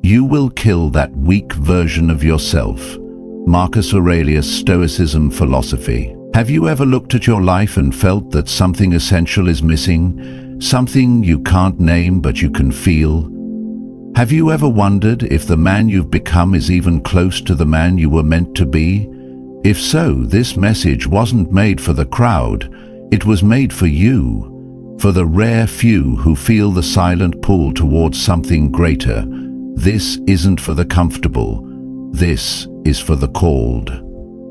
You will kill that weak version of yourself. Marcus Aurelius, Stoicism philosophy. Have you ever looked at your life and felt that something essential is missing? Something you can't name but you can feel? Have you ever wondered if the man you've become is even close to the man you were meant to be? If so, this message wasn't made for the crowd. It was made for you, for the rare few who feel the silent pull towards something greater. This isn't for the comfortable. This is for the called.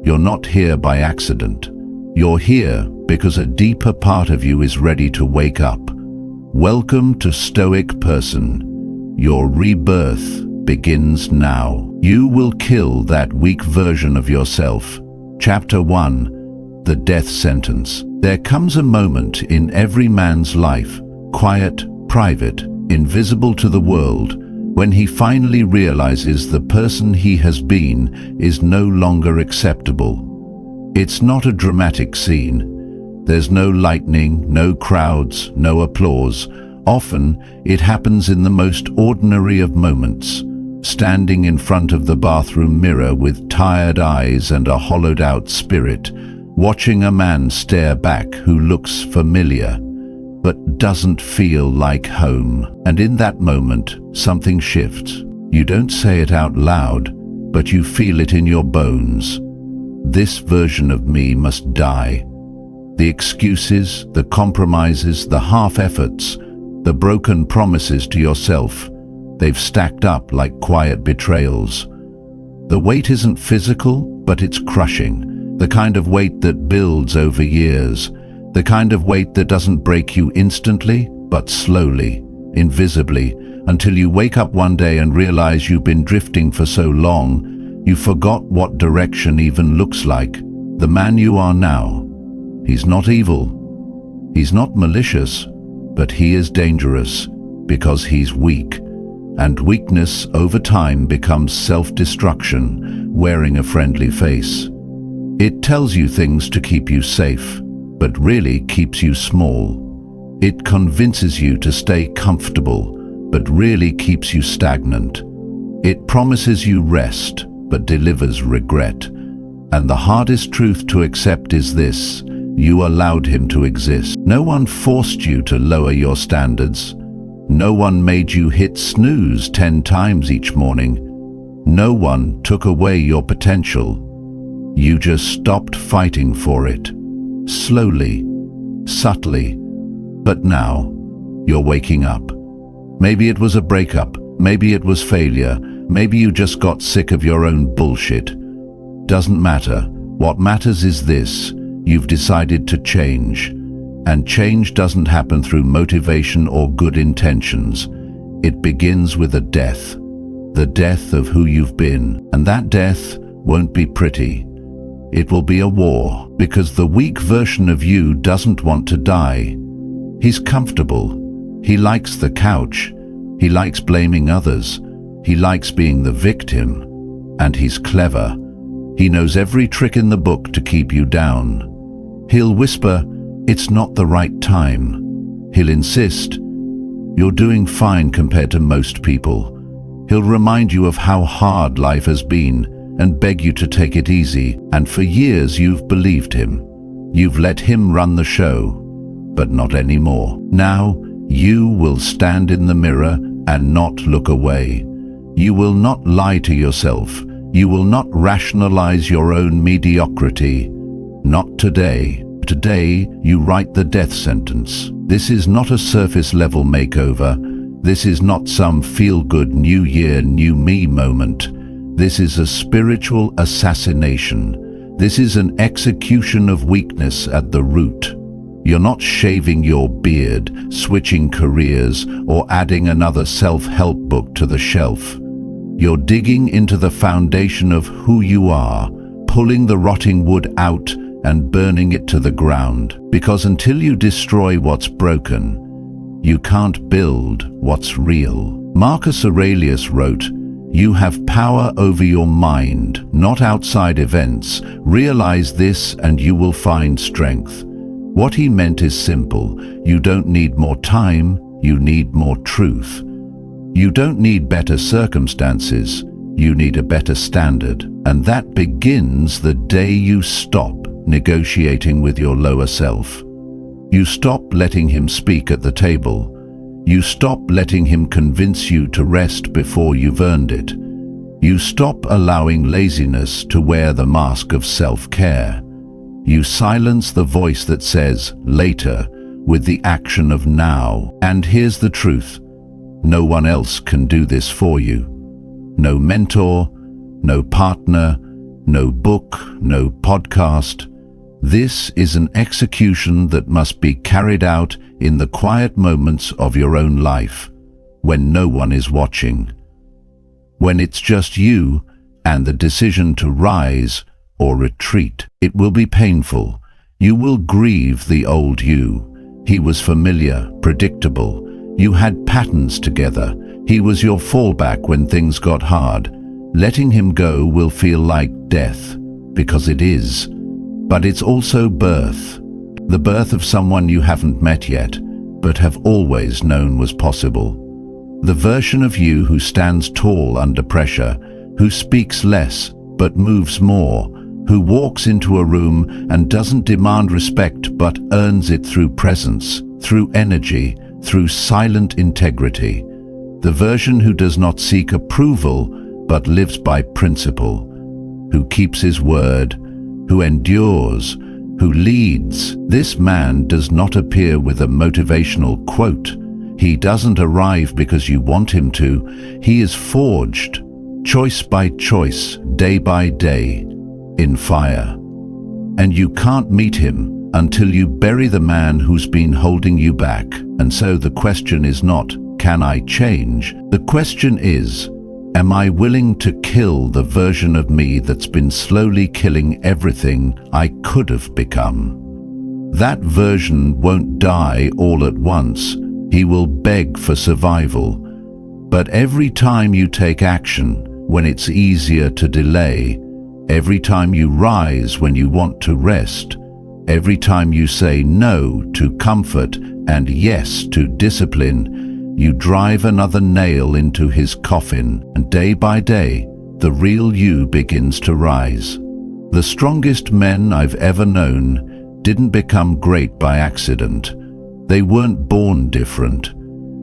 You're not here by accident. You're here because a deeper part of you is ready to wake up. Welcome to Stoic Person. Your rebirth begins now. You will kill that weak version of yourself. Chapter 1. The Death Sentence. There comes a moment in every man's life, quiet, private, invisible to the world, when he finally realizes the person he has been is no longer acceptable. It's not a dramatic scene. There's no lightning, no crowds, no applause. Often, it happens in the most ordinary of moments, standing in front of the bathroom mirror with tired eyes and a hollowed-out spirit, watching a man stare back who looks familiar, but doesn't feel like home. And in that moment, something shifts. You don't say it out loud, but you feel it in your bones. This version of me must die. The excuses, the compromises, the half-efforts, the broken promises to yourself, they've stacked up like quiet betrayals. The weight isn't physical, but it's crushing. The kind of weight that builds over years. The kind of weight that doesn't break you instantly, but slowly, invisibly, until you wake up one day and realize you've been drifting for so long, you forgot what direction even looks like. The man you are now, he's not evil, he's not malicious, but he is dangerous because he's weak. And weakness over time becomes self-destruction, wearing a friendly face. It tells you things to keep you safe, but really keeps you small. It convinces you to stay comfortable, but really keeps you stagnant. It promises you rest, but delivers regret. And the hardest truth to accept is this: you allowed him to exist. No one forced you to lower your standards. No one made you hit snooze 10 times each morning. No one took away your potential. You just stopped fighting for it. Slowly, subtly, but now you're waking up. Maybe it was a breakup, maybe it was failure, maybe you just got sick of your own bullshit. Doesn't matter. What matters is this: you've decided to change. And change doesn't happen through motivation or good intentions. It begins with a death. The death of who you've been. And that death won't be pretty. It will be a war, because the weak version of you doesn't want to die. He's comfortable. He likes the couch. He likes blaming others. He likes being the victim. And he's clever. He knows every trick in the book to keep you down. He'll whisper, "It's not the right time." He'll insist, "You're doing fine compared to most people." He'll remind you of how hard life has been and beg you to take it easy. And for years you've believed him. You've let him run the show, but not anymore. Now you will stand in the mirror and not look away. You will not lie to yourself. You will not rationalize your own mediocrity. Not today. Today, you write the death sentence. This is not a surface-level makeover. This is not some feel-good new year, new me moment. This is a spiritual assassination. This is an execution of weakness at the root. You're not shaving your beard, switching careers, or adding another self-help book to the shelf. You're digging into the foundation of who you are, pulling the rotting wood out and burning it to the ground. Because until you destroy what's broken, you can't build what's real. Marcus Aurelius wrote, "You have power over your mind, not outside events. Realize this and you will find strength." What he meant is simple. You don't need more time, you need more truth. You don't need better circumstances, you need a better standard. And that begins the day you stop negotiating with your lower self. You stop letting him speak at the table. You stop letting him convince you to rest before you've earned it. You stop allowing laziness to wear the mask of self-care. You silence the voice that says, later, with the action of now. And here's the truth. No one else can do this for you. No mentor, no partner, no book, no podcast. This is an execution that must be carried out in the quiet moments of your own life, when no one is watching. When it's just you and the decision to rise or retreat. It will be painful. You will grieve the old you. He was familiar, predictable. You had patterns together. He was your fallback when things got hard. Letting him go will feel like death, because it is. But it's also birth. The birth of someone you haven't met yet, but have always known was possible. The version of you who stands tall under pressure, who speaks less but moves more, who walks into a room and doesn't demand respect but earns it through presence, through energy, through silent integrity. The version who does not seek approval but lives by principle, who keeps his word, who endures, who leads. This man does not appear with a motivational quote. He doesn't arrive because you want him to. He is forged, choice by choice, day by day, in fire. And you can't meet him until you bury the man who's been holding you back. And so the question is not, can I change? The question is, am I willing to kill the version of me that's been slowly killing everything I could have become? That version won't die all at once. He will beg for survival. But every time you take action, when it's easier to delay, every time you rise when you want to rest, every time you say no to comfort and yes to discipline, you drive another nail into his coffin, and day by day, the real you begins to rise. The strongest men I've ever known didn't become great by accident. They weren't born different.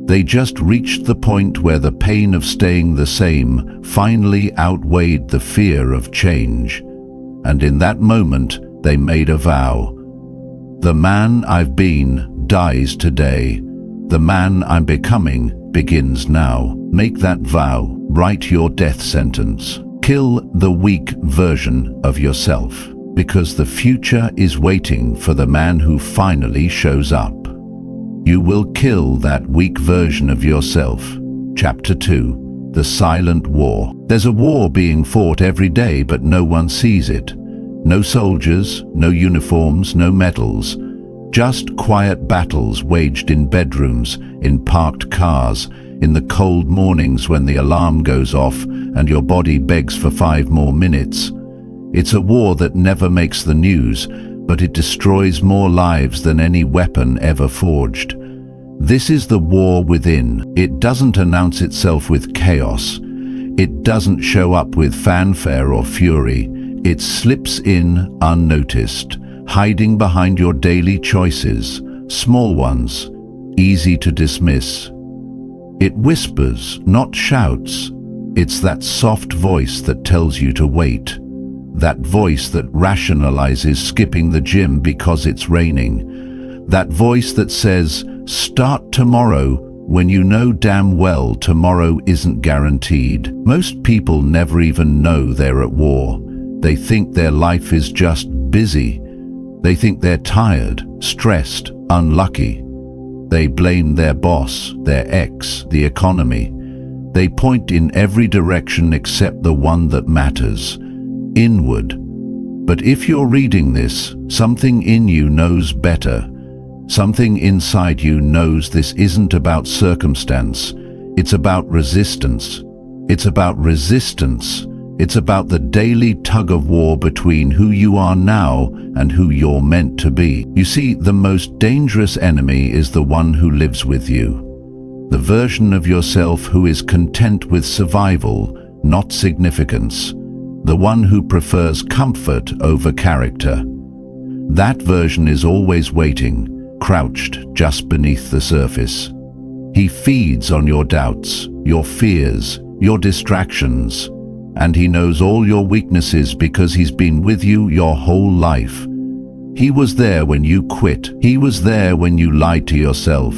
They just reached the point where the pain of staying the same finally outweighed the fear of change. And in that moment, they made a vow. The man I've been dies today. The man I'm becoming begins now. Make that vow. Write your death sentence. Kill the weak version of yourself, because the future is waiting for the man who finally shows up. You will kill that weak version of yourself. Chapter 2. The Silent War. There's a war being fought every day, but no one sees it. No soldiers, no uniforms, no medals. Just quiet battles waged in bedrooms, in parked cars, in the cold mornings when the alarm goes off and your body begs for 5 more minutes. It's a war that never makes the news, but it destroys more lives than any weapon ever forged. This is the war within. It doesn't announce itself with chaos. It doesn't show up with fanfare or fury. It slips in unnoticed, hiding behind your daily choices, small ones, easy to dismiss. It whispers, not shouts. It's that soft voice that tells you to wait. That voice that rationalizes skipping the gym because it's raining. That voice that says, start tomorrow, when you know damn well tomorrow isn't guaranteed. Most people never even know they're at war. They think their life is just busy. They think they're tired, stressed, unlucky. They blame their boss, their ex, the economy. They point in every direction except the one that matters, inward. But if you're reading this, something in you knows better. Something inside you knows this isn't about circumstance. It's about resistance. It's about resistance. It's about the daily tug-of-war between who you are now and who you're meant to be. You see, the most dangerous enemy is the one who lives with you. The version of yourself who is content with survival, not significance. The one who prefers comfort over character. That version is always waiting, crouched just beneath the surface. He feeds on your doubts, your fears, your distractions, and he knows all your weaknesses because he's been with you your whole life. He was there when you quit. He was there when you lied to yourself.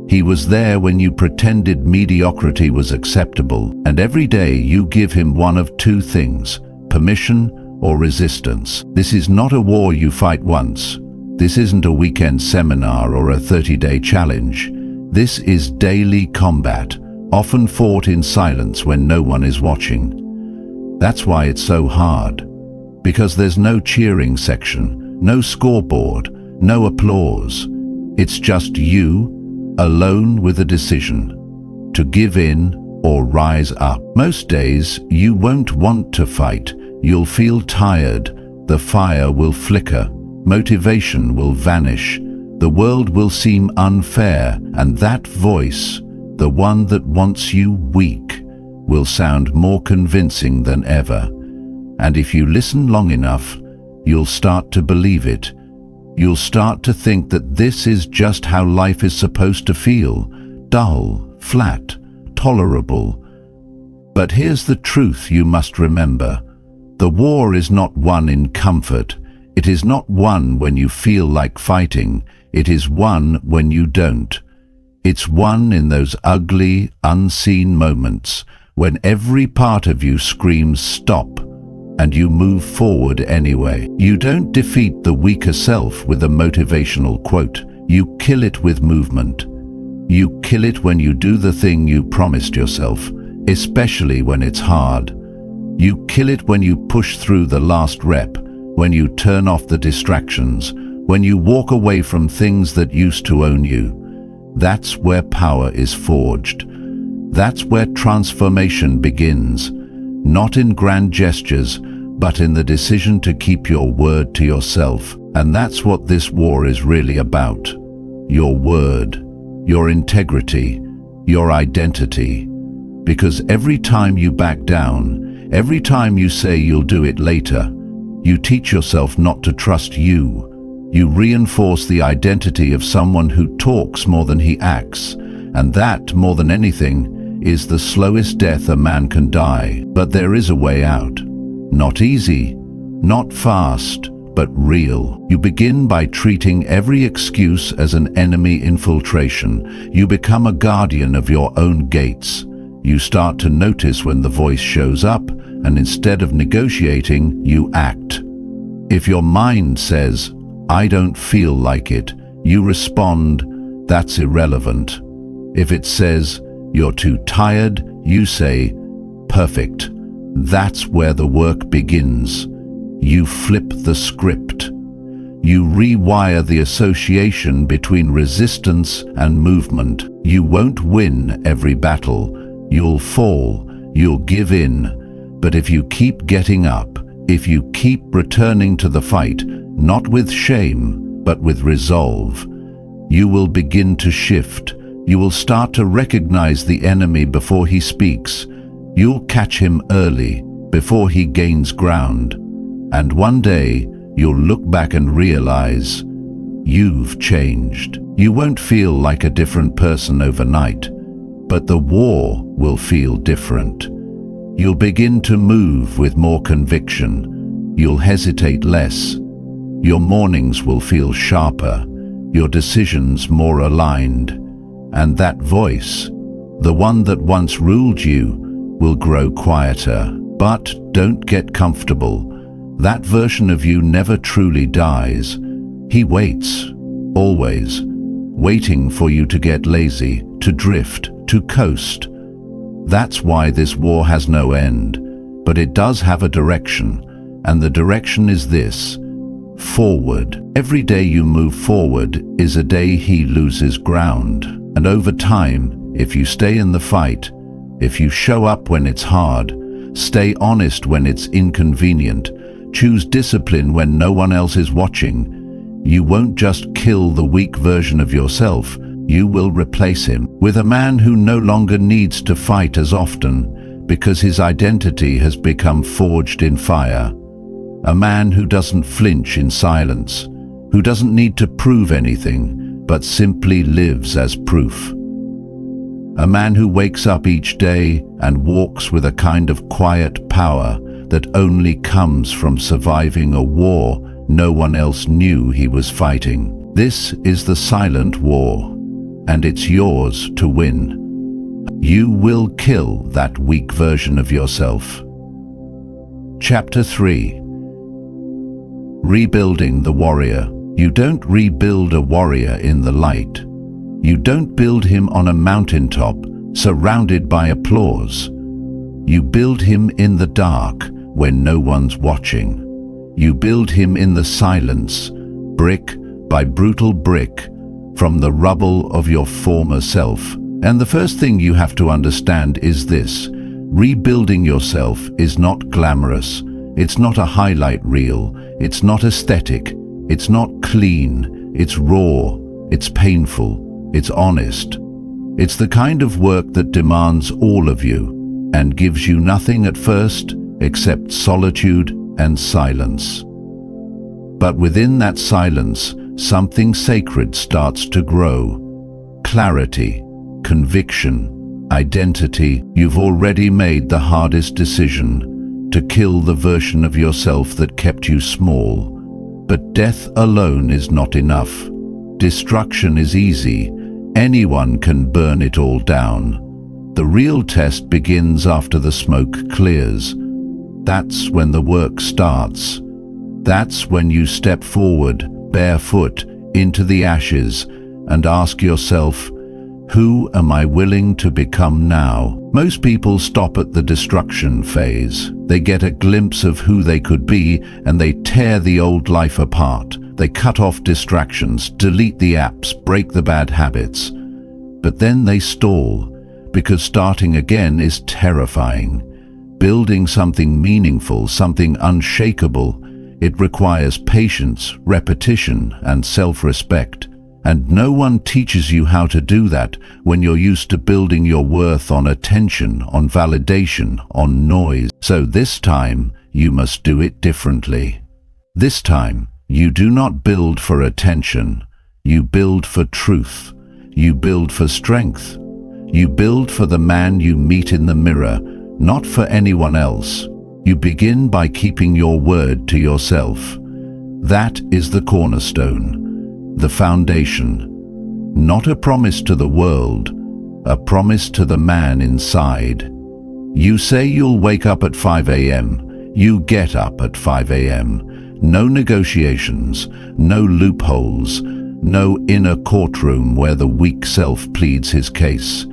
He was there when you pretended mediocrity was acceptable, and every day you give him one of two things: permission or resistance. This is not a war you fight once. This isn't a weekend seminar or a 30-day challenge. This is daily combat, often fought in silence when no one is watching. That's why it's so hard. Because there's no cheering section, no scoreboard, no applause. It's just you, alone with a decision, to give in or rise up. Most days, you won't want to fight. You'll feel tired. The fire will flicker. Motivation will vanish. The world will seem unfair, and that voice, the one that wants you weak, will sound more convincing than ever. And if you listen long enough, you'll start to believe it. You'll start to think that this is just how life is supposed to feel: dull, flat, tolerable. But here's the truth you must remember. The war is not won in comfort. It is not won when you feel like fighting. It is won when you don't. It's won in those ugly, unseen moments when every part of you screams stop, and you move forward anyway. You don't defeat the weaker self with a motivational quote. You kill it with movement. You kill it when you do the thing you promised yourself, especially when it's hard. You kill it when you push through the last rep, when you turn off the distractions, when you walk away from things that used to own you. That's where power is forged. That's where transformation begins, not in grand gestures, but in the decision to keep your word to yourself. And that's what this war is really about. Your word, your integrity, your identity. Because every time you back down, every time you say you'll do it later, you teach yourself not to trust you. You reinforce the identity of someone who talks more than he acts, and that, more than anything, is the slowest death a man can die. But there is a way out. Not easy, not fast, but real. You begin by treating every excuse as an enemy infiltration. You become a guardian of your own gates. You start to notice when the voice shows up, and instead of negotiating, you act. If your mind says, "I don't feel like it," you respond, "That's irrelevant." If it says, "You're too tired," you say, "Perfect." That's where the work begins. You flip the script. You rewire the association between resistance and movement. You won't win every battle. You'll fall. You'll give in. But if you keep getting up, if you keep returning to the fight, not with shame, but with resolve, you will begin to shift. You will start to recognize the enemy before he speaks. You'll catch him early, before he gains ground. And one day, you'll look back and realize you've changed. You won't feel like a different person overnight, but the war will feel different. You'll begin to move with more conviction. You'll hesitate less. Your mornings will feel sharper, your decisions more aligned. And that voice, the one that once ruled you, will grow quieter. But don't get comfortable. That version of you never truly dies. He waits, always, waiting for you to get lazy, to drift, to coast. That's why this war has no end. But it does have a direction, and the direction is this: forward. Every day you move forward is a day he loses ground. And over time, if you stay in the fight, if you show up when it's hard, stay honest when it's inconvenient, choose discipline when no one else is watching, you won't just kill the weak version of yourself, You will replace him with a man who no longer needs to fight as often because his identity has become forged in fire. A man who doesn't flinch in silence, who doesn't need to prove anything, but simply lives as proof. A man who wakes up each day and walks with a kind of quiet power that only comes from surviving a war no one else knew he was fighting. This is the silent war, and it's yours to win. You will kill that weak version of yourself. Chapter 3. Rebuilding the warrior. You don't rebuild a warrior in the light. You don't build him on a mountaintop, surrounded by applause. You build him in the dark, when no one's watching. You build him in the silence, brick by brutal brick, from the rubble of your former self. And the first thing you have to understand is this: rebuilding yourself is not glamorous. It's not a highlight reel. It's not aesthetic. It's not clean. It's raw. It's painful. It's honest. It's the kind of work that demands all of you and gives you nothing at first except solitude and silence. But within that silence, something sacred starts to grow. Clarity, conviction, identity. You've already made the hardest decision: to kill the version of yourself that kept you small. But death alone is not enough. Destruction is easy. Anyone can burn it all down. The real test begins after the smoke clears. That's when the work starts. That's when you step forward, barefoot, into the ashes and ask yourself, who am I willing to become now? Most people stop at the destruction phase. They get a glimpse of who they could be and they tear the old life apart. They cut off distractions, delete the apps, break the bad habits. But then they stall, because starting again is terrifying. Building something meaningful, something unshakable, it requires patience, repetition, and self-respect. And no one teaches you how to do that when you're used to building your worth on attention, on validation, on noise. So this time, you must do it differently. This time, you do not build for attention. You build for truth. You build for strength. You build for the man you meet in the mirror, not for anyone else. You begin by keeping your word to yourself. That is the cornerstone. The foundation, not a promise to the world, a promise to the man inside. You say you'll wake up at 5 a.m. You get up at 5 a.m. No negotiations, no loopholes, no inner courtroom where the weak self pleads his case.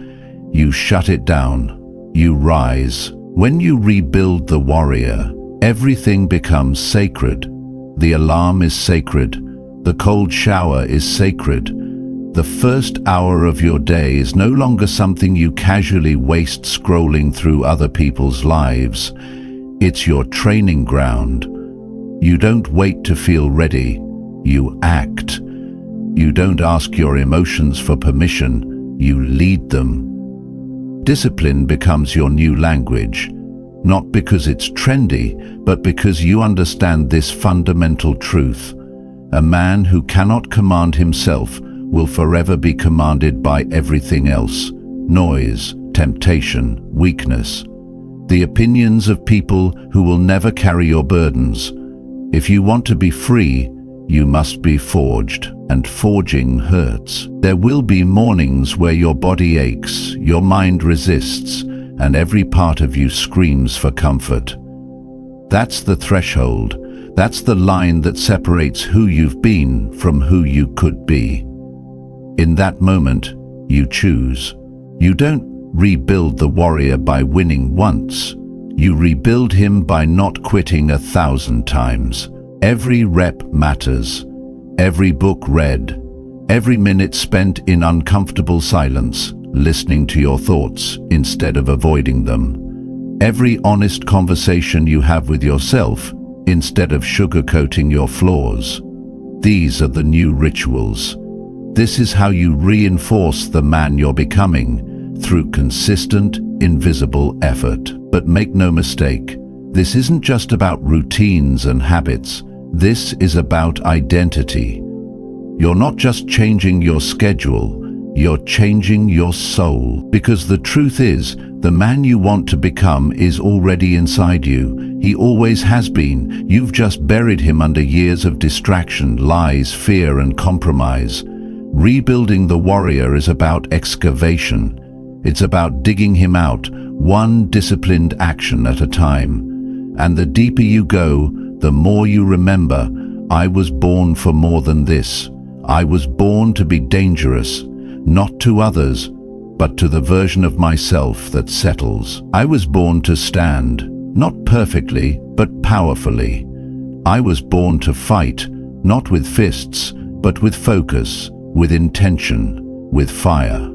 You shut it down. You rise. When you rebuild the warrior, everything becomes sacred. The alarm is sacred. The cold shower is sacred. The first hour of your day is no longer something you casually waste scrolling through other people's lives. It's your training ground. You don't wait to feel ready. You act. You don't ask your emotions for permission. You lead them. Discipline becomes your new language, not because it's trendy, but because you understand this fundamental truth. A man who cannot command himself will forever be commanded by everything else: noise, temptation, weakness. The opinions of people who will never carry your burdens. If you want to be free, you must be forged, and forging hurts. There will be mornings where your body aches, your mind resists, and every part of you screams for comfort. That's the threshold. That's the line that separates who you've been from who you could be. In that moment, you choose. You don't rebuild the warrior by winning once. You rebuild him by not quitting 1,000 times. Every rep matters. Every book read. Every minute spent in uncomfortable silence, listening to your thoughts instead of avoiding them. Every honest conversation you have with yourself instead of sugarcoating your flaws. These are the new rituals. This is how you reinforce the man you're becoming, through consistent, invisible effort. But make no mistake, this isn't just about routines and habits. This is about identity. You're not just changing your schedule, you're changing your soul. Because the truth is, the man you want to become is already inside you. He always has been. You've just buried him under years of distraction, lies, fear, and compromise. Rebuilding the warrior is about excavation. It's about digging him out, one disciplined action at a time. And the deeper you go, the more you remember, I was born for more than this. I was born to be dangerous, not to others, but to the version of myself that settles. I was born to stand, not perfectly, but powerfully. I was born to fight, not with fists, but with focus, with intention, with fire.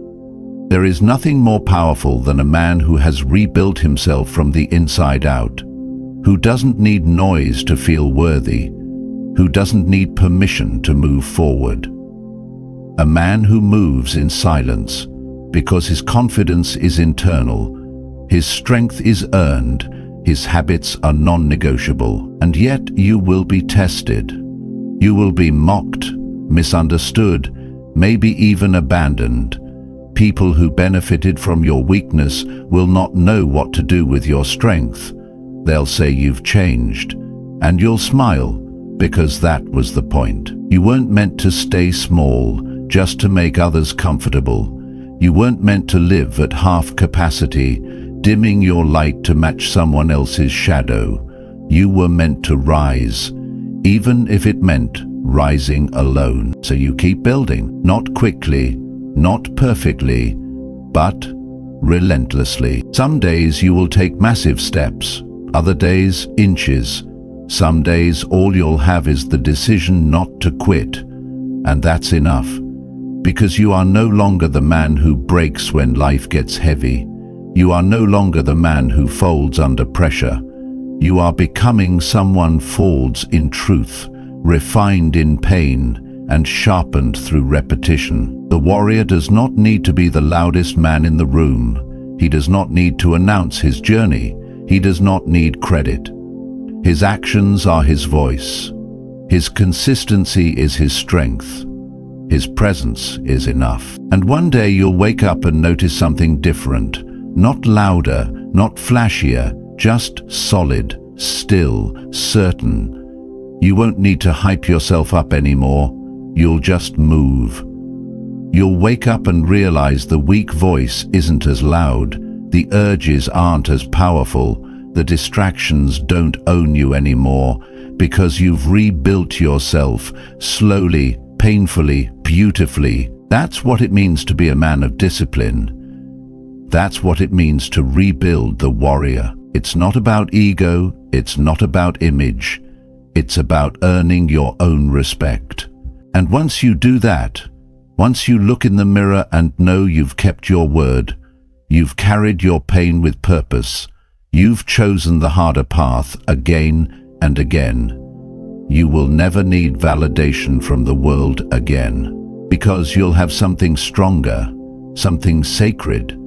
There is nothing more powerful than a man who has rebuilt himself from the inside out, who doesn't need noise to feel worthy, who doesn't need permission to move forward. A man who moves in silence, because his confidence is internal, his strength is earned, his habits are non-negotiable. And yet you will be tested. You will be mocked, misunderstood, maybe even abandoned. People who benefited from your weakness will not know what to do with your strength. They'll say you've changed, and you'll smile, because that was the point. You weren't meant to stay small just to make others comfortable. You weren't meant to live at half capacity, dimming your light to match someone else's shadow. You were meant to rise, even if it meant rising alone. So you keep building, not quickly, not perfectly, but relentlessly. Some days you will take massive steps, other days inches. Some days all you'll have is the decision not to quit, and that's enough. Because you are no longer the man who breaks when life gets heavy. You are no longer the man who folds under pressure. You are becoming someone folds in truth, refined in pain, and sharpened through repetition. The warrior does not need to be the loudest man in the room. He does not need to announce his journey. He does not need credit. His actions are his voice. His consistency is his strength. His presence is enough. And one day you'll wake up and notice something different. Not louder, not flashier, just solid, still, certain. You won't need to hype yourself up anymore. You'll just move. You'll wake up and realize the weak voice isn't as loud. The urges aren't as powerful. The distractions don't own you anymore, because you've rebuilt yourself slowly, painfully, beautifully. That's what it means to be a man of discipline. That's what it means to rebuild the warrior. It's not about ego, it's not about image. It's about earning your own respect. And once you do that, once you look in the mirror and know you've kept your word, you've carried your pain with purpose, you've chosen the harder path again and again, you will never need validation from the world again, because you'll have something stronger, something sacred.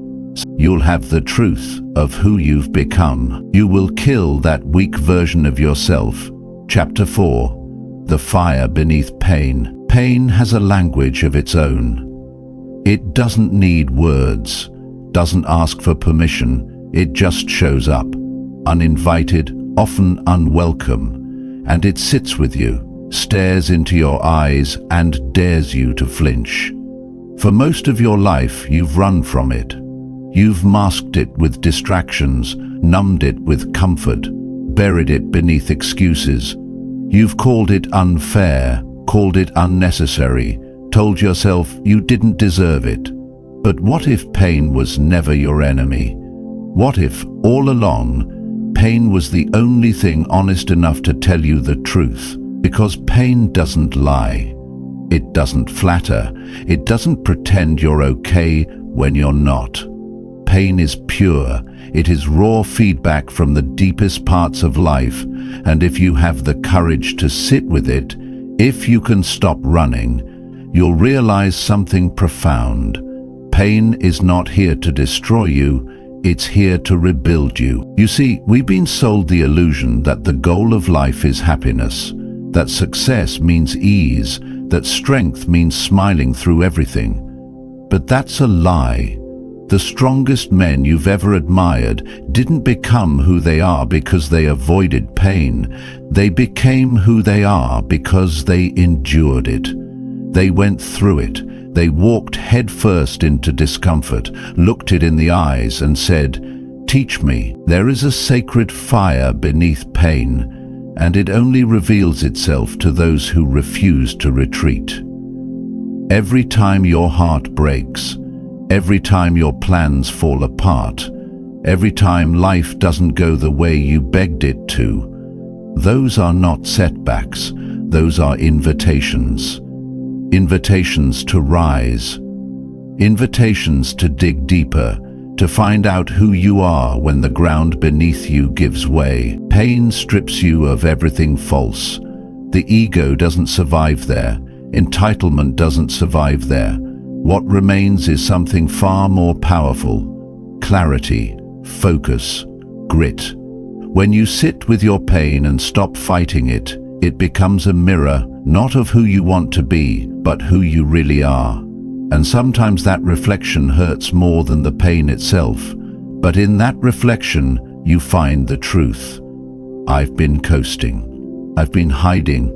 You'll have the truth of who you've become. You will kill that weak version of yourself. Chapter 4. The fire beneath pain. Pain has a language of its own. It doesn't need words, doesn't ask for permission. It just shows up, uninvited, often unwelcome, and it sits with you, stares into your eyes, and dares you to flinch. For most of your life, you've run from it. You've masked it with distractions, numbed it with comfort, buried it beneath excuses. You've called it unfair, called it unnecessary, told yourself you didn't deserve it. But what if pain was never your enemy? What if, all along, pain was the only thing honest enough to tell you the truth? Because pain doesn't lie. It doesn't flatter. It doesn't pretend you're okay when you're not. Pain is pure. It is raw feedback from the deepest parts of life, and if you have the courage to sit with it, if you can stop running, you'll realize something profound. Pain is not here to destroy you, it's here to rebuild you. You see, we've been sold the illusion that the goal of life is happiness, that success means ease, that strength means smiling through everything. But that's a lie. The strongest men you've ever admired didn't become who they are because they avoided pain. They became who they are because they endured it. They went through it. They walked headfirst into discomfort, looked it in the eyes and said, "Teach me." There is a sacred fire beneath pain, and it only reveals itself to those who refuse to retreat. Every time your heart breaks, every time your plans fall apart, every time life doesn't go the way you begged it to, those are not setbacks, those are invitations. Invitations to rise, invitations to dig deeper, to find out who you are when the ground beneath you gives way. Pain strips you of everything false. The ego doesn't survive there. Entitlement doesn't survive there. What remains is something far more powerful: clarity, focus, grit. When you sit with your pain and stop fighting it, it becomes a mirror, not of who you want to be, but who you really are. And sometimes that reflection hurts more than the pain itself. But in that reflection, you find the truth. I've been coasting. I've been hiding.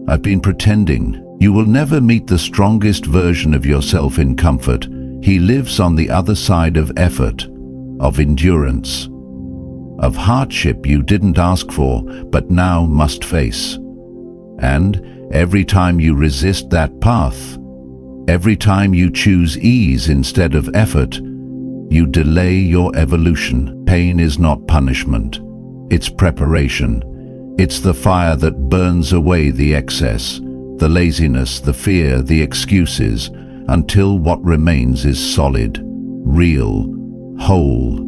I've been pretending. You will never meet the strongest version of yourself in comfort. He lives on the other side of effort, of endurance, of hardship you didn't ask for, but now must face. And every time you resist that path, every time you choose ease instead of effort, you delay your evolution. Pain is not punishment. It's preparation. It's the fire that burns away the excess, the laziness, the fear, the excuses, until what remains is solid, real, whole.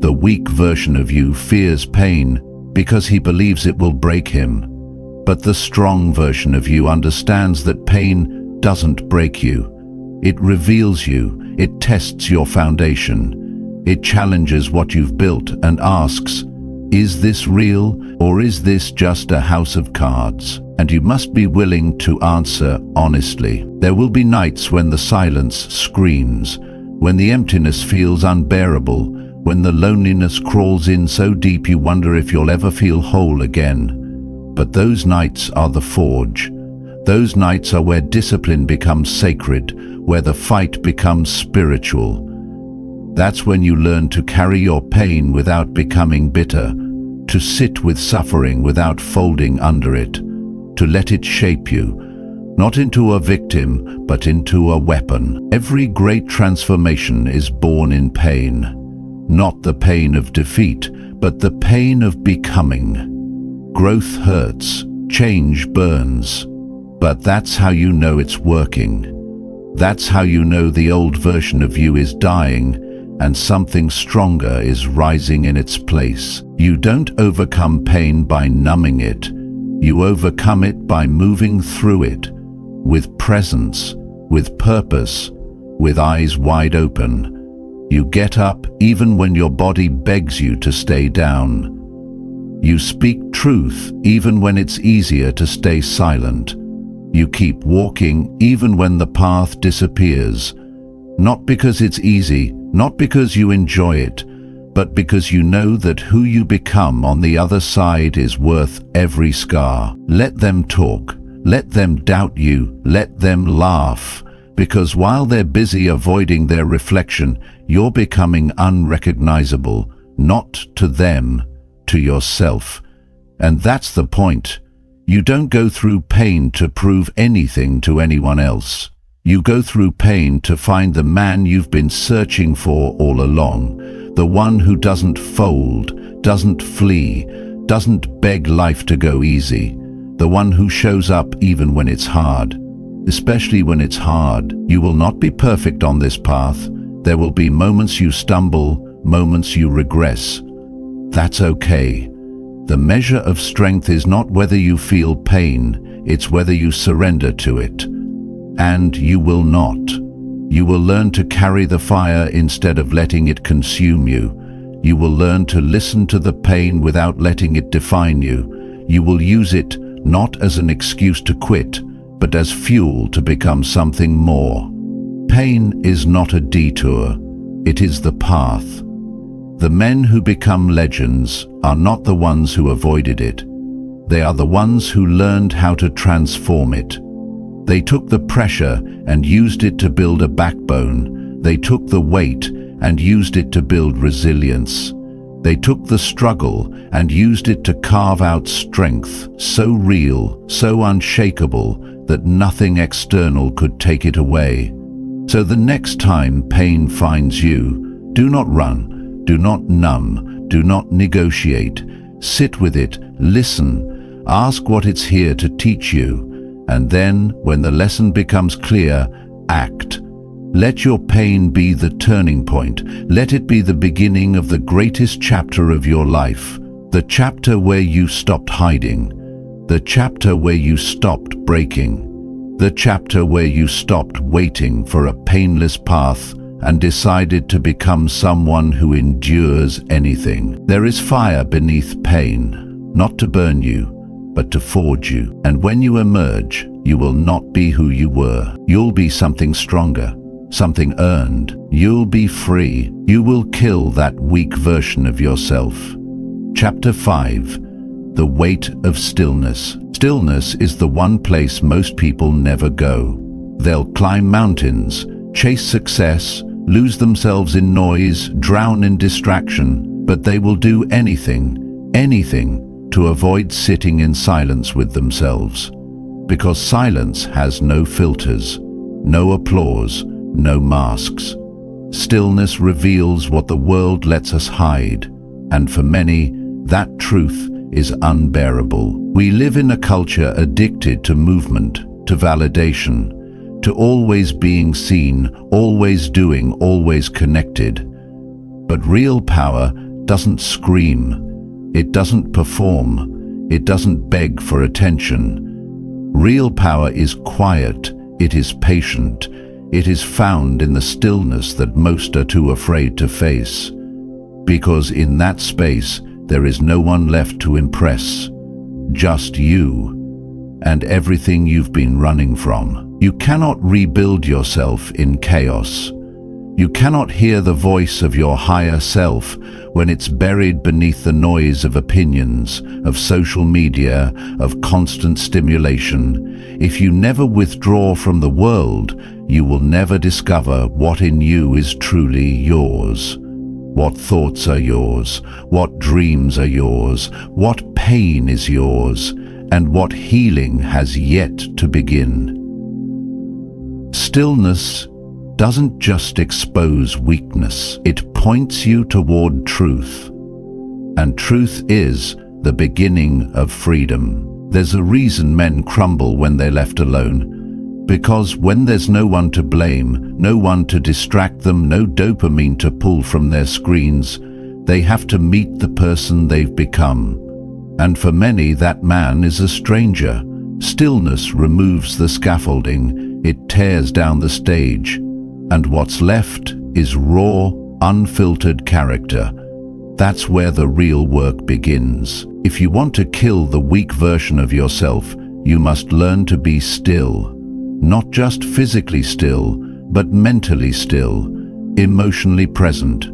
The weak version of you fears pain because he believes it will break him. But the strong version of you understands that pain doesn't break you. It reveals you. It tests your foundation. It challenges what you've built and asks, is this real, or is this just a house of cards? And you must be willing to answer honestly. There will be nights when the silence screams, when the emptiness feels unbearable, when the loneliness crawls in so deep you wonder if you'll ever feel whole again. But those nights are the forge. Those nights are where discipline becomes sacred, where the fight becomes spiritual. That's when you learn to carry your pain without becoming bitter, to sit with suffering without folding under it, to let it shape you, not into a victim, but into a weapon. Every great transformation is born in pain, not the pain of defeat, but the pain of becoming. Growth hurts, change burns, but that's how you know it's working. That's how you know the old version of you is dying and something stronger is rising in its place. You don't overcome pain by numbing it. You overcome it by moving through it, with presence, with purpose, with eyes wide open. You get up even when your body begs you to stay down. You speak truth even when it's easier to stay silent. You keep walking even when the path disappears, not because it's easy, not because you enjoy it, but because you know that who you become on the other side is worth every scar. Let them talk, let them doubt you, let them laugh, because while they're busy avoiding their reflection, you're becoming unrecognizable, not to them, to yourself. And that's the point. You don't go through pain to prove anything to anyone else. You go through pain to find the man you've been searching for all along, the one who doesn't fold, doesn't flee, doesn't beg life to go easy, the one who shows up even when it's hard. Especially when it's hard. You will not be perfect on this path. There will be moments you stumble, moments you regress. That's okay. The measure of strength is not whether you feel pain, it's whether you surrender to it. And you will not. You will learn to carry the fire instead of letting it consume you. You will learn to listen to the pain without letting it define you. You will use it not as an excuse to quit, but as fuel to become something more. Pain is not a detour, it is the path. The men who become legends are not the ones who avoided it. They are the ones who learned how to transform it. They took the pressure and used it to build a backbone. They took the weight and used it to build resilience. They took the struggle and used it to carve out strength so real, so unshakable, that nothing external could take it away. So the next time pain finds you, do not run, do not numb, do not negotiate. Sit with it, listen, ask what it's here to teach you. And then, when the lesson becomes clear, act. Let your pain be the turning point. Let it be the beginning of the greatest chapter of your life. The chapter where you stopped hiding. The chapter where you stopped breaking. The chapter where you stopped waiting for a painless path and decided to become someone who endures anything. There is fire beneath pain, not to burn you, but to forge you. And when you emerge, you will not be who you were. You'll be something stronger, something earned. You'll be free. You will kill that weak version of yourself. Chapter 5. The weight of stillness. Stillness is the one place most people never go. They'll climb mountains, chase success, lose themselves in noise, drown in distraction, but they will do anything, to avoid sitting in silence with themselves. Because silence has no filters, no applause, no masks. Stillness reveals what the world lets us hide, and for many, that truth is unbearable. We live in a culture addicted to movement, to validation, to always being seen, always doing, always connected. But real power doesn't scream. It doesn't perform. It doesn't beg for attention. Real power is quiet. It is patient. It is found in the stillness that most are too afraid to face. Because in that space, there is no one left to impress. Just you and everything you've been running from. You cannot rebuild yourself in chaos. You cannot hear the voice of your higher self when it's buried beneath the noise of opinions, of social media, of constant stimulation. If you never withdraw from the world, you will never discover what in you is truly yours. What thoughts are yours, what dreams are yours, what pain is yours, and what healing has yet to begin. Stillness doesn't just expose weakness, it points you toward truth. And truth is the beginning of freedom. There's a reason men crumble when they're left alone. Because when there's no one to blame, no one to distract them, no dopamine to pull from their screens, they have to meet the person they've become. And for many, that man is a stranger. Stillness removes the scaffolding, it tears down the stage. And what's left is raw, unfiltered character. That's where the real work begins. If you want to kill the weak version of yourself, you must learn to be still. Not just physically still, but mentally still, emotionally present.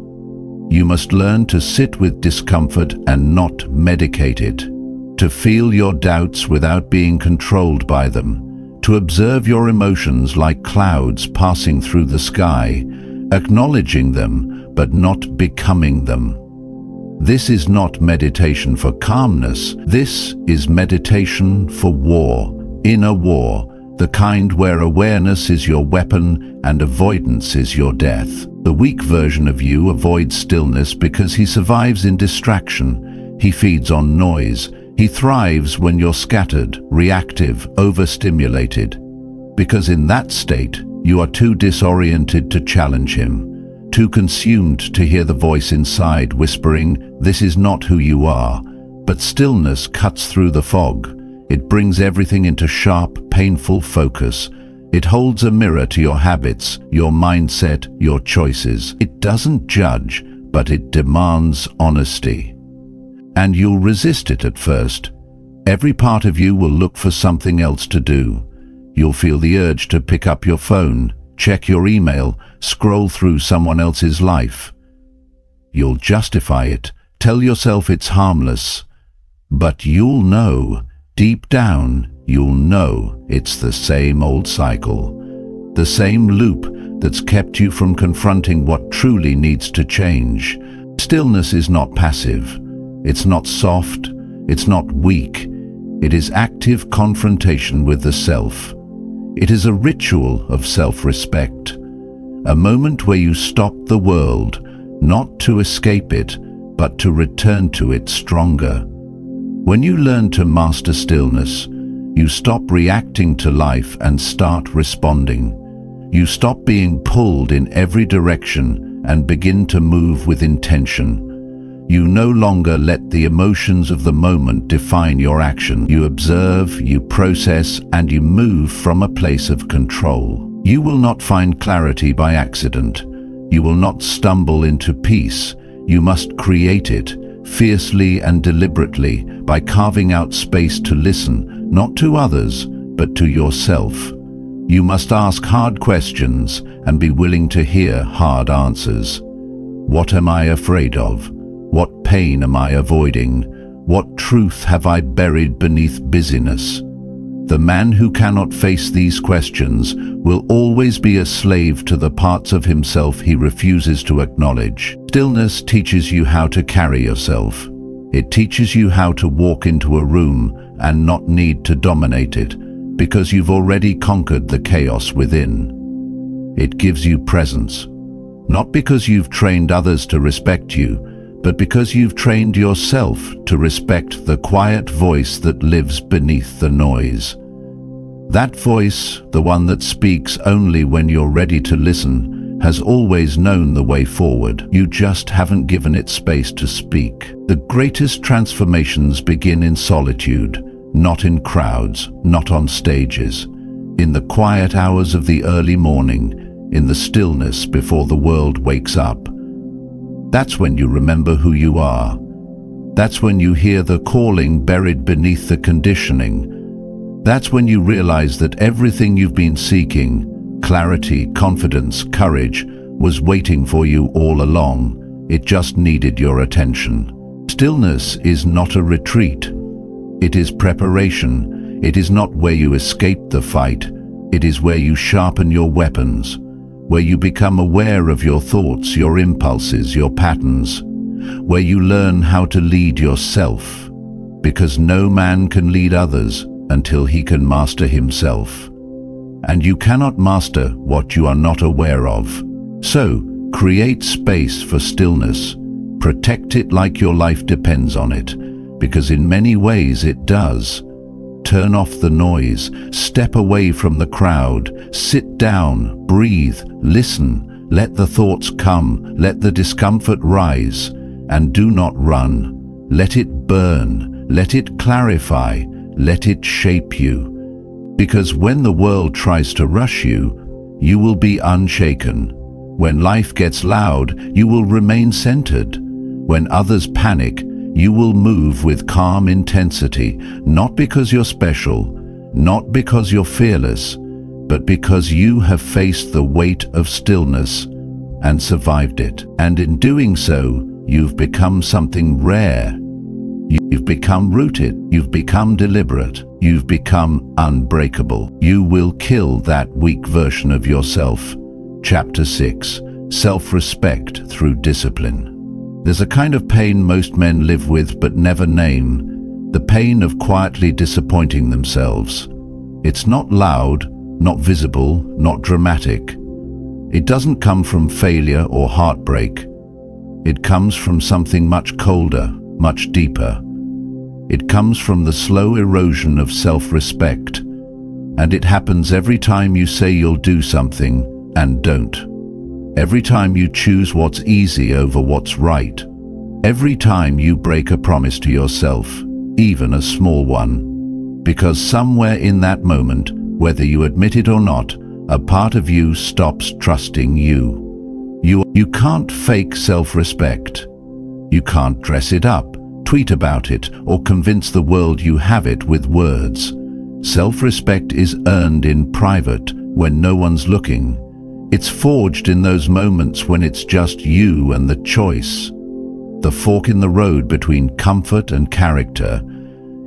You must learn to sit with discomfort and not medicate it. To feel your doubts without being controlled by them. To observe your emotions like clouds passing through the sky, acknowledging them but not becoming them. This is not meditation for calmness. This is meditation for war, inner war, the kind where awareness is your weapon and avoidance is your death. The weak version of you avoids stillness because he survives in distraction. He feeds on noise. He thrives when you're scattered, reactive, overstimulated. Because in that state, you are too disoriented to challenge him, too consumed to hear the voice inside whispering, "This is not who you are." But stillness cuts through the fog. It brings everything into sharp, painful focus. It holds a mirror to your habits, your mindset, your choices. It doesn't judge, but it demands honesty. And you'll resist it at first. Every part of you will look for something else to do. You'll feel the urge to pick up your phone, check your email, scroll through someone else's life. You'll justify it, tell yourself it's harmless. But you'll know, deep down, you'll know it's the same old cycle. The same loop that's kept you from confronting what truly needs to change. Stillness is not passive. It's not soft. It's not weak. It is active confrontation with the self. It is a ritual of self-respect. A moment where you stop the world, not to escape it, but to return to it stronger. When you learn to master stillness, you stop reacting to life and start responding. You stop being pulled in every direction and begin to move with intention. You no longer let the emotions of the moment define your action. You observe, you process, and you move from a place of control. You will not find clarity by accident. You will not stumble into peace. You must create it, fiercely and deliberately, by carving out space to listen, not to others, but to yourself. You must ask hard questions and be willing to hear hard answers. What am I afraid of? What pain am I avoiding? What truth have I buried beneath busyness? The man who cannot face these questions will always be a slave to the parts of himself he refuses to acknowledge. Stillness teaches you how to carry yourself. It teaches you how to walk into a room and not need to dominate it, because you've already conquered the chaos within. It gives you presence, not because you've trained others to respect you, but because you've trained yourself to respect the quiet voice that lives beneath the noise. That voice, the one that speaks only when you're ready to listen, has always known the way forward. You just haven't given it space to speak. The greatest transformations begin in solitude, not in crowds, not on stages. In the quiet hours of the early morning, in the stillness before the world wakes up. That's when you remember who you are. That's when you hear the calling buried beneath the conditioning. That's when you realize that everything you've been seeking, clarity, confidence, courage, was waiting for you all along. It just needed your attention. Stillness is not a retreat. It is preparation. It is not where you escape the fight. It is where you sharpen your weapons, where you become aware of your thoughts, your impulses, your patterns, where you learn how to lead yourself, because no man can lead others until he can master himself. And you cannot master what you are not aware of. So, create space for stillness. Protect it like your life depends on it, because in many ways it does. Turn off the noise, step away from the crowd, sit down, breathe, listen, let the thoughts come, let the discomfort rise, and do not run. Let it burn, let it clarify, let it shape you. Because when the world tries to rush you, you will be unshaken. When life gets loud, you will remain centered. When others panic, you will move with calm intensity, not because you're special, not because you're fearless, but because you have faced the weight of stillness and survived it. And in doing so, you've become something rare. You've become rooted, you've become deliberate, you've become unbreakable. You will kill that weak version of yourself. Chapter 6. Self-respect through discipline. There's a kind of pain most men live with but never name, the pain of quietly disappointing themselves. It's not loud, not visible, not dramatic. It doesn't come from failure or heartbreak. It comes from something much colder, much deeper. It comes from the slow erosion of self-respect, and it happens every time you say you'll do something and don't. Every time you choose what's easy over what's right. Every time you break a promise to yourself, even a small one. Because somewhere in that moment, whether you admit it or not, a part of you stops trusting you. You can't fake self-respect. You can't dress it up, tweet about it, or convince the world you have it with words. Self-respect is earned in private when no one's looking. It's forged in those moments when it's just you and the choice. The fork in the road between comfort and character.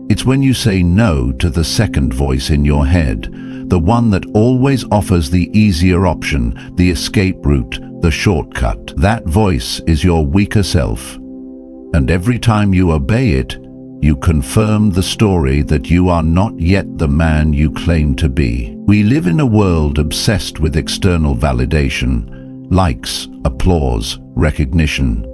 It's when you say no to the second voice in your head, the one that always offers the easier option, the escape route, the shortcut. That voice is your weaker self. And every time you obey it, you confirm the story that you are not yet the man you claim to be. We live in a world obsessed with external validation, likes, applause, recognition.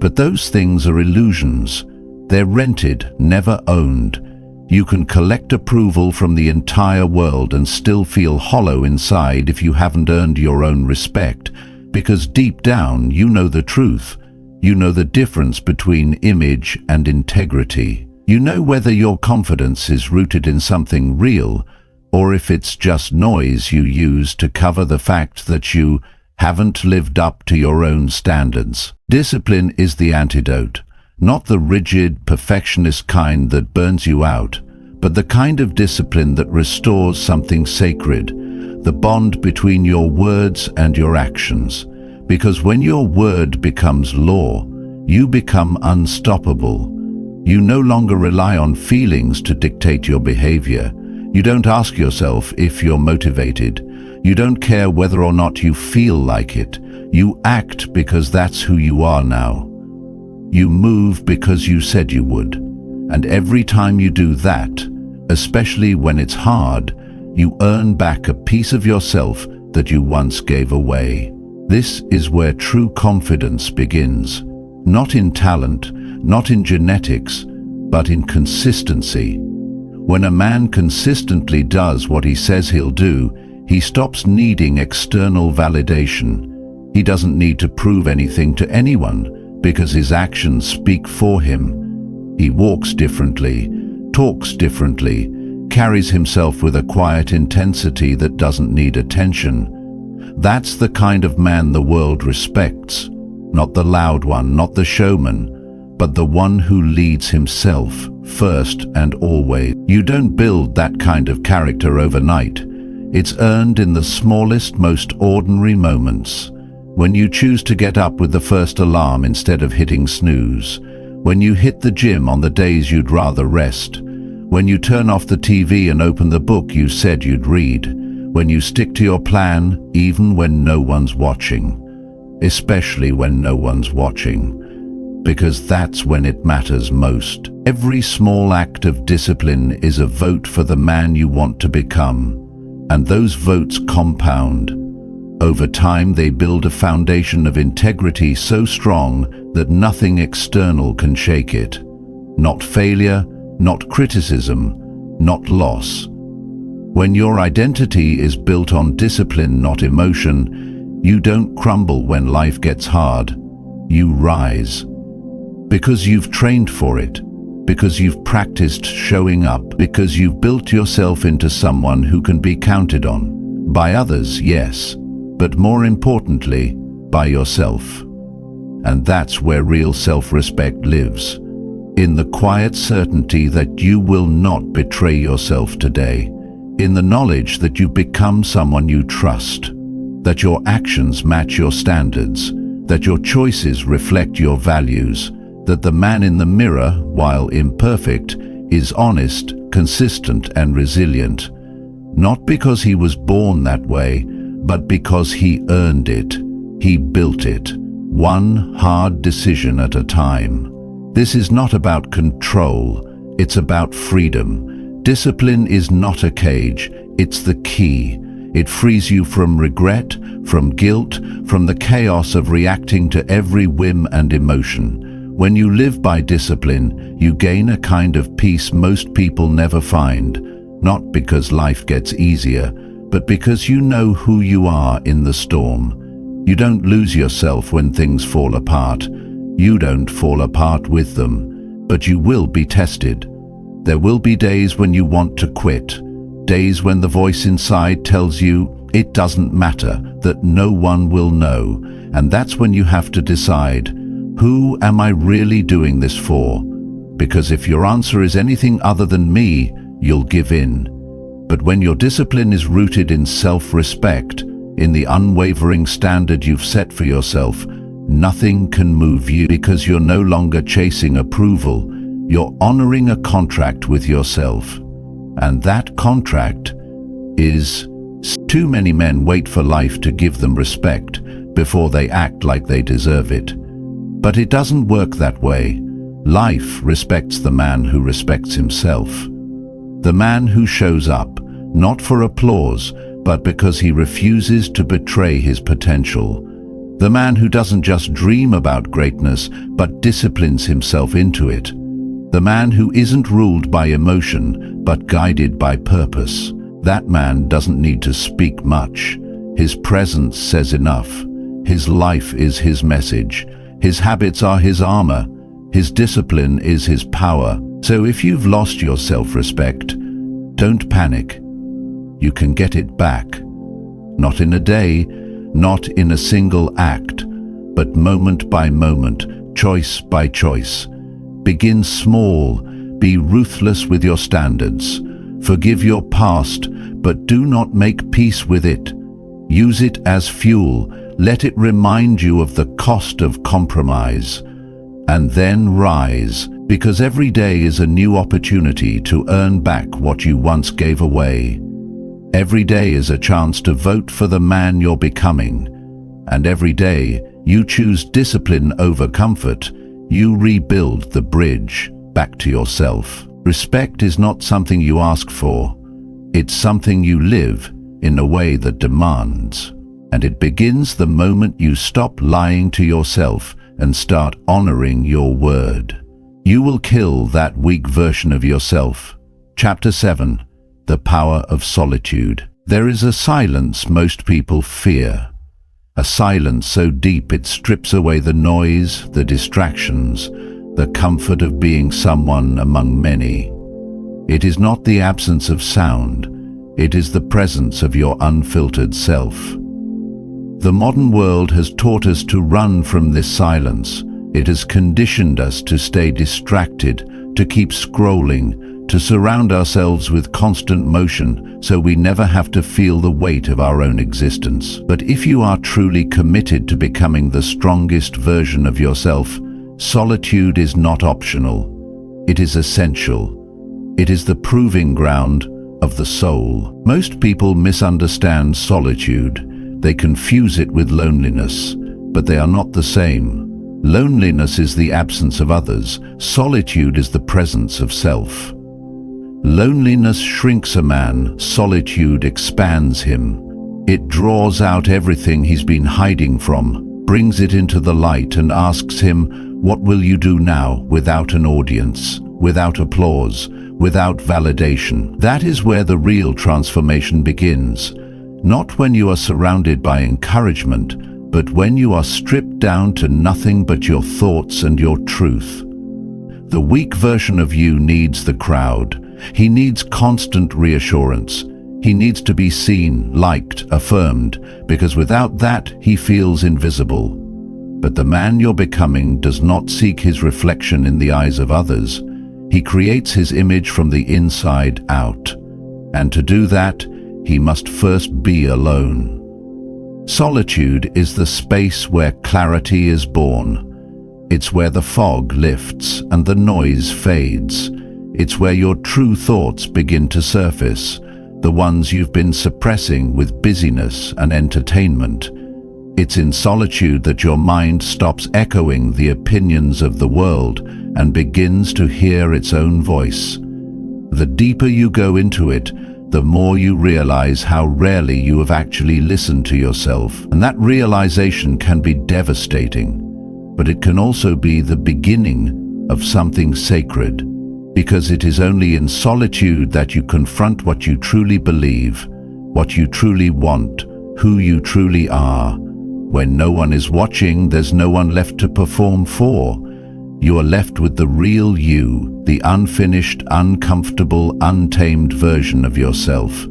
But those things are illusions. They're rented, never owned. You can collect approval from the entire world and still feel hollow inside if you haven't earned your own respect, because deep down you know the truth. You know the difference between image and integrity. You know whether your confidence is rooted in something real, or if it's just noise you use to cover the fact that you haven't lived up to your own standards. Discipline is the antidote. Not the rigid, perfectionist kind that burns you out, but the kind of discipline that restores something sacred, the bond between your words and your actions. Because when your word becomes law, you become unstoppable. You no longer rely on feelings to dictate your behavior. You don't ask yourself if you're motivated. You don't care whether or not you feel like it. You act because that's who you are now. You move because you said you would. And every time you do that, especially when it's hard, you earn back a piece of yourself that you once gave away. This is where true confidence begins. Not in talent, not in genetics, but in consistency. When a man consistently does what he says he'll do, he stops needing external validation. He doesn't need to prove anything to anyone, because his actions speak for him. He walks differently, talks differently, carries himself with a quiet intensity that doesn't need attention. That's the kind of man the world respects. Not the loud one, not the showman, but the one who leads himself first and always. You don't build that kind of character overnight. It's earned in the smallest, most ordinary moments. When you choose to get up with the first alarm instead of hitting snooze. When you hit the gym on the days you'd rather rest. When you turn off the TV and open the book you said you'd read. When you stick to your plan even when no one's watching. Especially when no one's watching. Because that's when it matters most. Every small act of discipline is a vote for the man you want to become. And those votes compound. Over time they build a foundation of integrity so strong that nothing external can shake it. Not failure, not criticism, not loss. When your identity is built on discipline, not emotion, you don't crumble when life gets hard. You rise. Because you've trained for it. Because you've practiced showing up. Because you've built yourself into someone who can be counted on. By others, yes. But more importantly, by yourself. And that's where real self-respect lives. In the quiet certainty that you will not betray yourself today. In the knowledge that you become someone you trust. That your actions match your standards. That your choices reflect your values. That the man in the mirror, while imperfect, is honest, consistent and resilient. Not because he was born that way, but because he earned it. He built it, one hard decision at a time. This is not about control, it's about freedom. Discipline is not a cage, it's the key. It frees you from regret, from guilt, from the chaos of reacting to every whim and emotion. When you live by discipline, you gain a kind of peace most people never find, not because life gets easier, but because you know who you are in the storm. You don't lose yourself when things fall apart. You don't fall apart with them, but you will be tested. There will be days when you want to quit, Days when the voice inside tells you it doesn't matter, that no one will know. And that's when you have to decide, who am I really doing this for? Because if your answer is anything other than me, you'll give in. But when your discipline is rooted in self-respect, in the unwavering standard you've set for yourself, nothing can move you, because you're no longer chasing approval. You're honoring a contract with yourself. And that contract is, too many men wait for life to give them respect before they act like they deserve it. But it doesn't work that way. Life respects the man who respects himself. The man who shows up, not for applause, but because he refuses to betray his potential. The man who doesn't just dream about greatness, but disciplines himself into it. The man who isn't ruled by emotion, but guided by purpose. That man doesn't need to speak much. His presence says enough. His life is his message. His habits are his armor. His discipline is his power. So if you've lost your self-respect, don't panic. You can get it back. Not in a day, not in a single act, but moment by moment, choice by choice. Begin small, be ruthless with your standards. Forgive your past, but do not make peace with it. Use it as fuel. Let it remind you of the cost of compromise. And then rise, because every day is a new opportunity to earn back what you once gave away. Every day is a chance to vote for the man you're becoming. And every day you choose discipline over comfort. You rebuild the bridge back to yourself. Respect is not something you ask for. It's something you live in a way that demands. And it begins the moment you stop lying to yourself and start honoring your word. You will kill that weak version of yourself. Chapter 7. The Power of Solitude. There is a silence most people fear. A silence so deep it strips away the noise, the distractions, the comfort of being someone among many. It is not the absence of sound. It is the presence of your unfiltered self. The modern world has taught us to run from this silence. It has conditioned us to stay distracted, to keep scrolling, to surround ourselves with constant motion so we never have to feel the weight of our own existence. But if you are truly committed to becoming the strongest version of yourself, solitude is not optional. It is essential. It is the proving ground of the soul. Most people misunderstand solitude. They confuse it with loneliness, but they are not the same. Loneliness is the absence of others. Solitude is the presence of self. Loneliness shrinks a man. Solitude expands him. It draws out everything he's been hiding from, brings it into the light and asks him, what will you do now, without an audience, without applause, without validation? That is where the real transformation begins. Not when you are surrounded by encouragement, but when you are stripped down to nothing but your thoughts and your truth. The weak version of you needs the crowd. He needs constant reassurance. He needs to be seen, liked, affirmed, because without that he feels invisible. But the man you're becoming does not seek his reflection in the eyes of others. He creates his image from the inside out. And to do that, he must first be alone. Solitude is the space where clarity is born. It's where the fog lifts and the noise fades. It's where your true thoughts begin to surface, the ones you've been suppressing with busyness and entertainment. It's in solitude that your mind stops echoing the opinions of the world and begins to hear its own voice. The deeper you go into it, the more you realize how rarely you have actually listened to yourself. And that realization can be devastating, but it can also be the beginning of something sacred, because it is only in solitude that you confront what you truly believe, what you truly want, who you truly are. When no one is watching, there's no one left to perform for. You are left with the real you, the unfinished, uncomfortable, untamed version of yourself.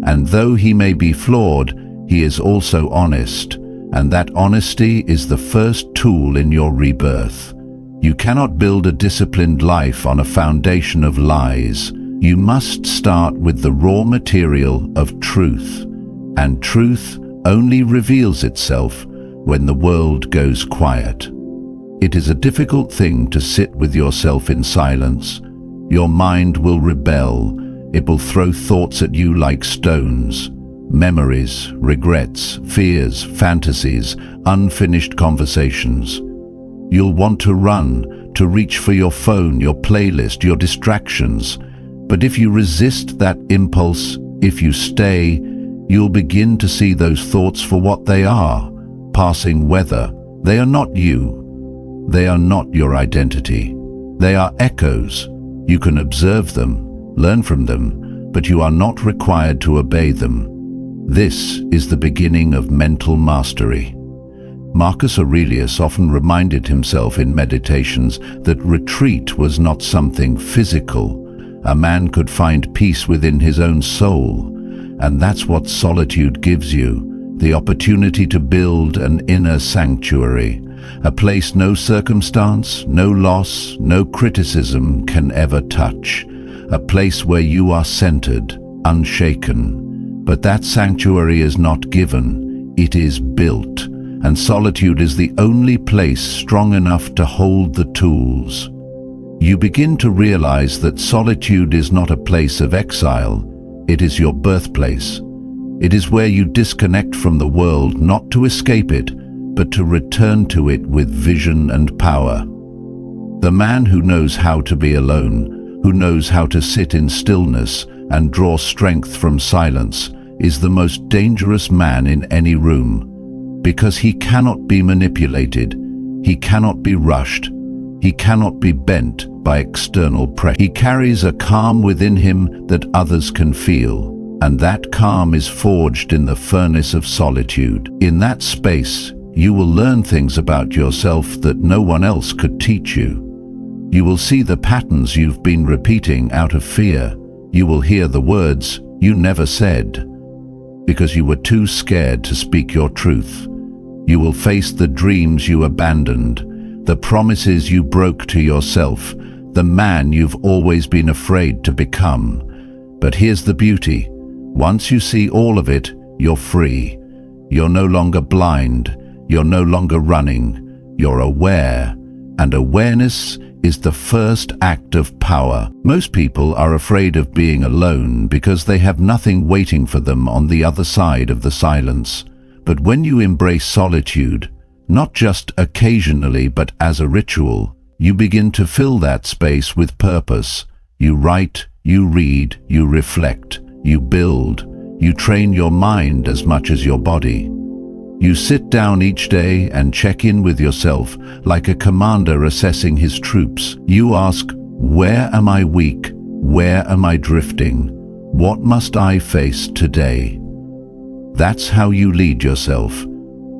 And though he may be flawed, he is also honest, and that honesty is the first tool in your rebirth. You cannot build a disciplined life on a foundation of lies. You must start with the raw material of truth, and truth only reveals itself when the world goes quiet. It is a difficult thing to sit with yourself in silence. Your mind will rebel. It will throw thoughts at you like stones. Memories, regrets, fears, fantasies, unfinished conversations. You'll want to run, to reach for your phone, your playlist, your distractions. But if you resist that impulse, if you stay, you'll begin to see those thoughts for what they are, passing weather. They are not you. They are not your identity. They are echoes. You can observe them, learn from them, but you are not required to obey them. This is the beginning of mental mastery. Marcus Aurelius often reminded himself in meditations that retreat was not something physical. A man could find peace within his own soul, and that's what solitude gives you, the opportunity to build an inner sanctuary, a place no circumstance, no loss, no criticism can ever touch, a place where you are centered, unshaken. But that sanctuary is not given, it is built, and solitude is the only place strong enough to hold the tools. You begin to realize that solitude is not a place of exile, it is your birthplace. It is where you disconnect from the world, not to escape it, but to return to it with vision and power. The man who knows how to be alone, who knows how to sit in stillness and draw strength from silence, is the most dangerous man in any room, because he cannot be manipulated, he cannot be rushed, he cannot be bent by external pressure. He carries a calm within him that others can feel, and that calm is forged in the furnace of solitude. In that space, you will learn things about yourself that no one else could teach you. You will see the patterns you've been repeating out of fear. You will hear the words you never said, because you were too scared to speak your truth. You will face the dreams you abandoned, the promises you broke to yourself, the man you've always been afraid to become. But here's the beauty. Once you see all of it, you're free. You're no longer blind. You're no longer running. You're aware. And awareness is the first act of power. Most people are afraid of being alone because they have nothing waiting for them on the other side of the silence. But when you embrace solitude, not just occasionally but as a ritual, you begin to fill that space with purpose. You write, you read, you reflect, you build, you train your mind as much as your body. You sit down each day and check in with yourself like a commander assessing his troops. You ask, where am I weak? Where am I drifting? What must I face today? That's how you lead yourself.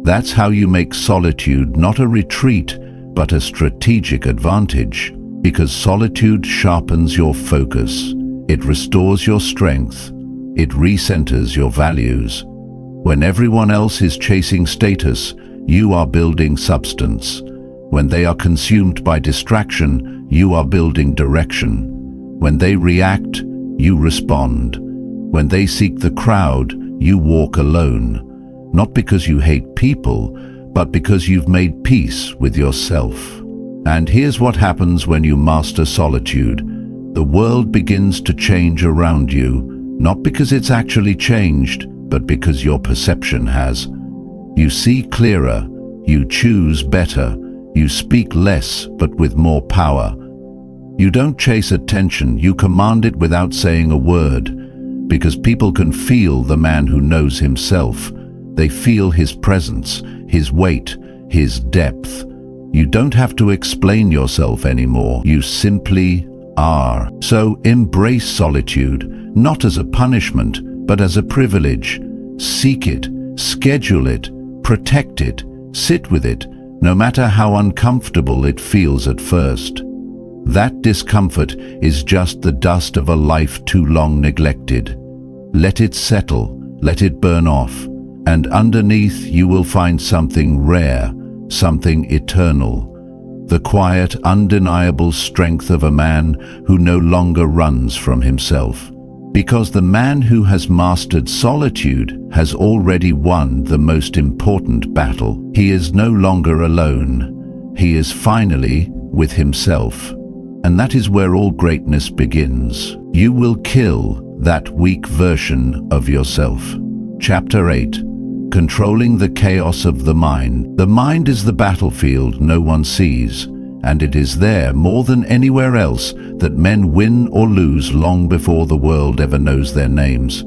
That's how you make solitude not a retreat, but a strategic advantage. Because solitude sharpens your focus. It restores your strength. It recenters your values. When everyone else is chasing status, you are building substance. When they are consumed by distraction, you are building direction. When they react, you respond. When they seek the crowd, you walk alone. Not because you hate people, but because you've made peace with yourself. And here's what happens when you master solitude. The world begins to change around you, not because it's actually changed, but because your perception has. You see clearer, you choose better, you speak less but with more power. You don't chase attention, you command it without saying a word, because people can feel the man who knows himself. They feel his presence, his weight, his depth. You don't have to explain yourself anymore, you simply are. So embrace solitude, not as a punishment, but as a privilege. Seek it, schedule it, protect it, sit with it, no matter how uncomfortable it feels at first. That discomfort is just the dust of a life too long neglected. Let it settle, let it burn off, and underneath you will find something rare, something eternal. The quiet, undeniable strength of a man who no longer runs from himself. Because the man who has mastered solitude has already won the most important battle. He is no longer alone. He is finally with himself. And that is where all greatness begins. You will kill that weak version of yourself. Chapter 8. Controlling the chaos of the mind. The mind is the battlefield no one sees, and it is there more than anywhere else that men win or lose long before the world ever knows their names.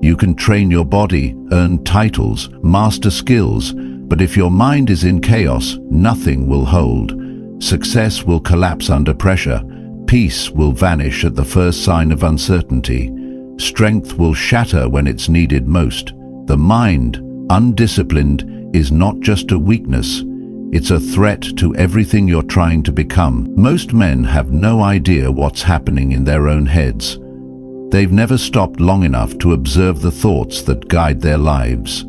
You can train your body, earn titles, master skills, but if your mind is in chaos, nothing will hold. Success will collapse under pressure. Peace will vanish at the first sign of uncertainty. Strength will shatter when it's needed most. The mind, undisciplined, is not just a weakness. It's a threat to everything you're trying to become. Most men have no idea what's happening in their own heads. They've never stopped long enough to observe the thoughts that guide their lives.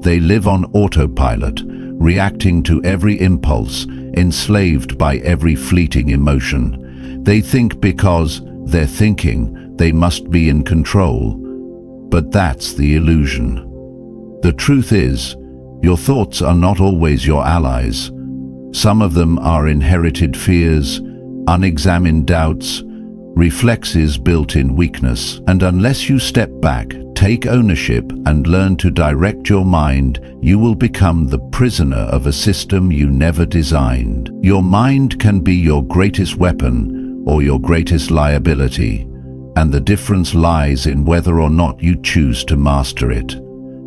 They live on autopilot, reacting to every impulse, enslaved by every fleeting emotion. They think because they're thinking, they must be in control. But that's the illusion. The truth is, your thoughts are not always your allies. Some of them are inherited fears, unexamined doubts, reflexes built in weakness. And unless you step back, take ownership, and learn to direct your mind, you will become the prisoner of a system you never designed. Your mind can be your greatest weapon or your greatest liability, and the difference lies in whether or not you choose to master it.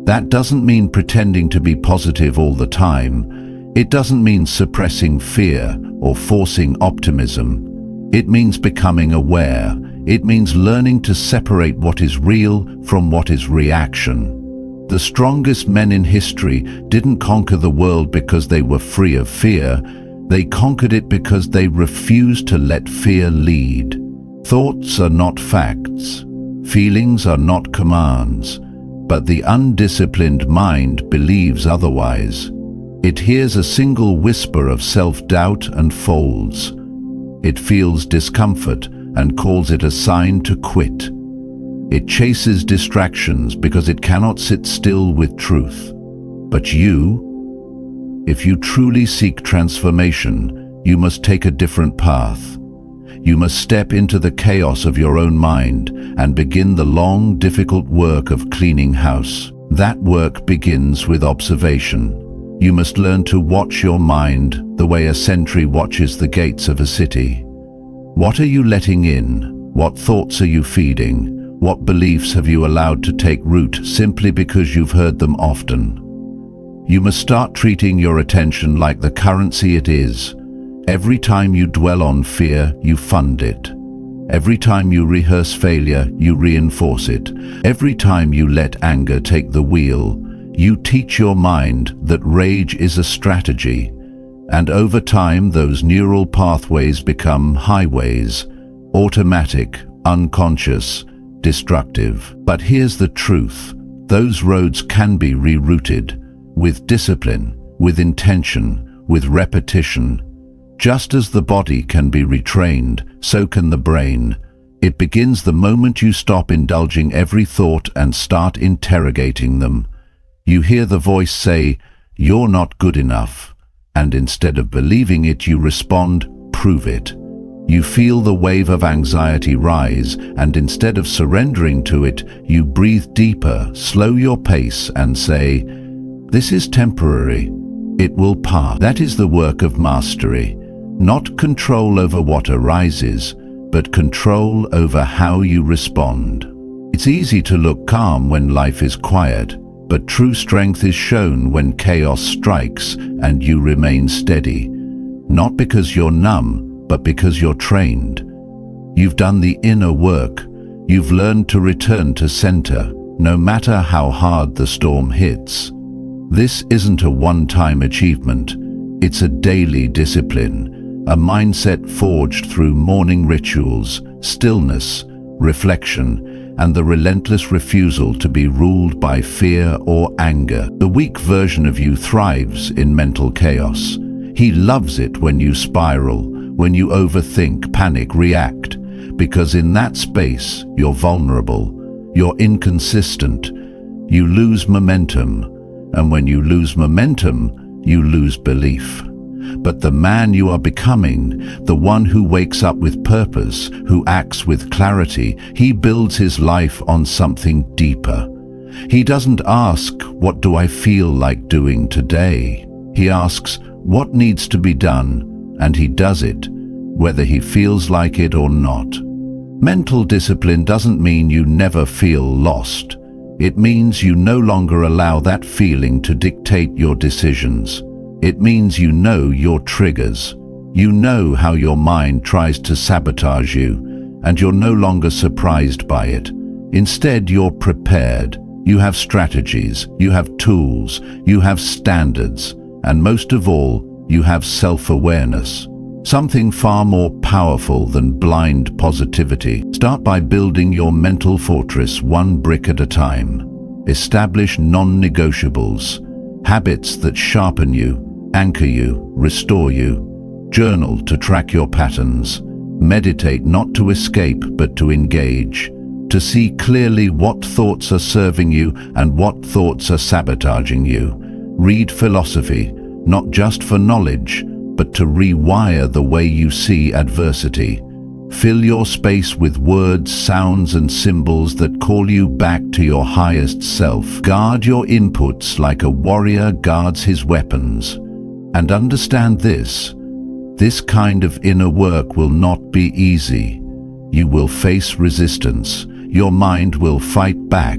That doesn't mean pretending to be positive all the time. It doesn't mean suppressing fear or forcing optimism. It means becoming aware. It means learning to separate what is real from what is reaction. The strongest men in history didn't conquer the world because they were free of fear. They conquered it because they refused to let fear lead. Thoughts are not facts. Feelings are not commands. But the undisciplined mind believes otherwise. It hears a single whisper of self-doubt and folds. It feels discomfort and calls it a sign to quit. It chases distractions because it cannot sit still with truth. But you, if you truly seek transformation, you must take a different path. You must step into the chaos of your own mind and begin the long, difficult work of cleaning house. That work begins with observation. You must learn to watch your mind the way a sentry watches the gates of a city. What are you letting in? What thoughts are you feeding? What beliefs have you allowed to take root simply because you've heard them often? You must start treating your attention like the currency it is. Every time you dwell on fear, you fund it. Every time you rehearse failure, you reinforce it. Every time you let anger take the wheel, you teach your mind that rage is a strategy. And over time, those neural pathways become highways, automatic, unconscious, destructive. But here's the truth. Those roads can be rerouted with discipline, with intention, with repetition. Just as the body can be retrained, so can the brain. It begins the moment you stop indulging every thought and start interrogating them. You hear the voice say, "You're not good enough." And instead of believing it, you respond, "Prove it." You feel the wave of anxiety rise, and instead of surrendering to it, you breathe deeper, slow your pace, and say, "This is temporary. It will pass." That is the work of mastery. Not control over what arises, but control over how you respond. It's easy to look calm when life is quiet, but true strength is shown when chaos strikes and you remain steady. Not because you're numb, but because you're trained. You've done the inner work. You've learned to return to center, no matter how hard the storm hits. This isn't a one-time achievement. It's a daily discipline, a mindset forged through morning rituals, stillness, reflection, and the relentless refusal to be ruled by fear or anger. The weak version of you thrives in mental chaos. He loves it when you spiral, when you overthink, panic, react, because in that space you're vulnerable, you're inconsistent, you lose momentum, and when you lose momentum, you lose belief. But the man you are becoming, the one who wakes up with purpose, who acts with clarity, he builds his life on something deeper. He doesn't ask, "What do I feel like doing today?" He asks, "What needs to be done?" And he does it, whether he feels like it or not. Mental discipline doesn't mean you never feel lost. It means you no longer allow that feeling to dictate your decisions. It means you know your triggers. You know how your mind tries to sabotage you, and you're no longer surprised by it. Instead, you're prepared. You have strategies, you have tools, you have standards, and most of all, you have self-awareness. Something far more powerful than blind positivity. Start by building your mental fortress one brick at a time. Establish non-negotiables, habits that sharpen you, anchor you, restore you. Journal to track your patterns. Meditate not to escape but to engage, to see clearly what thoughts are serving you and what thoughts are sabotaging you. Read philosophy, not just for knowledge, but to rewire the way you see adversity. Fill your space with words, sounds, and symbols that call you back to your highest self. Guard your inputs like a warrior guards his weapons. And understand this kind of inner work will not be easy. You will face resistance. Your mind will fight back.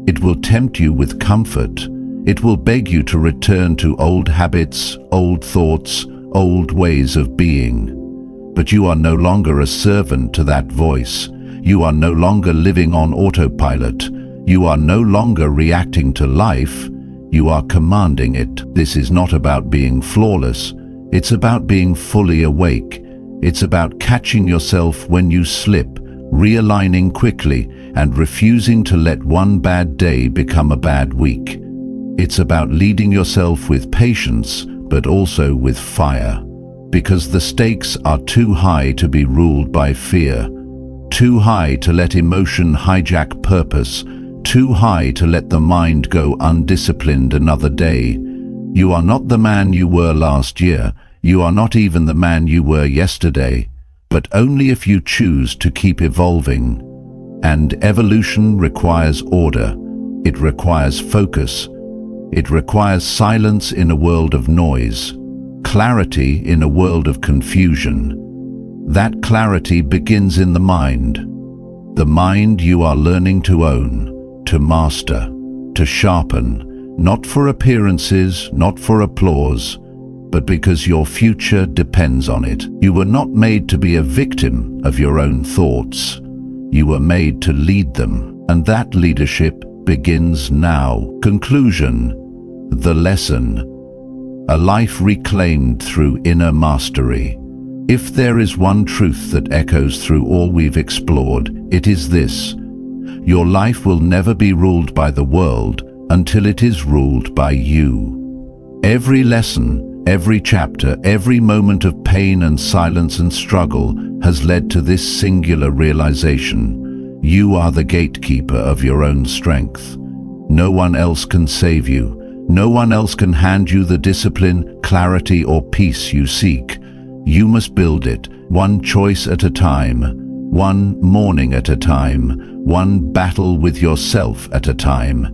It will tempt you with comfort. It will beg you to return to old habits, old thoughts, old ways of being. But you are no longer a servant to that voice. You are no longer living on autopilot. You are no longer reacting to life. You are commanding it. This is not about being flawless. It's about being fully awake. It's about catching yourself when you slip, realigning quickly, and refusing to let one bad day become a bad week. It's about leading yourself with patience, but also with fire. Because the stakes are too high to be ruled by fear, too high to let emotion hijack purpose, too high to let the mind go undisciplined another day. You are not the man you were last year. You are not even the man you were yesterday, but only if you choose to keep evolving. And evolution requires order. It requires focus. It requires silence in a world of noise, clarity in a world of confusion. That clarity begins in the mind you are learning to own, to master, to sharpen, not for appearances, not for applause, but because your future depends on it. You were not made to be a victim of your own thoughts. You were made to lead them, and that leadership begins now. Conclusion. The lesson. A life reclaimed through inner mastery. If there is one truth that echoes through all we've explored, it is this. Your life will never be ruled by the world until it is ruled by you. Every lesson, every chapter, every moment of pain and silence and struggle has led to this singular realization. You are the gatekeeper of your own strength. No one else can save you. No one else can hand you the discipline, clarity, or peace you seek. You must build it, one choice at a time, one morning at a time, one battle with yourself at a time.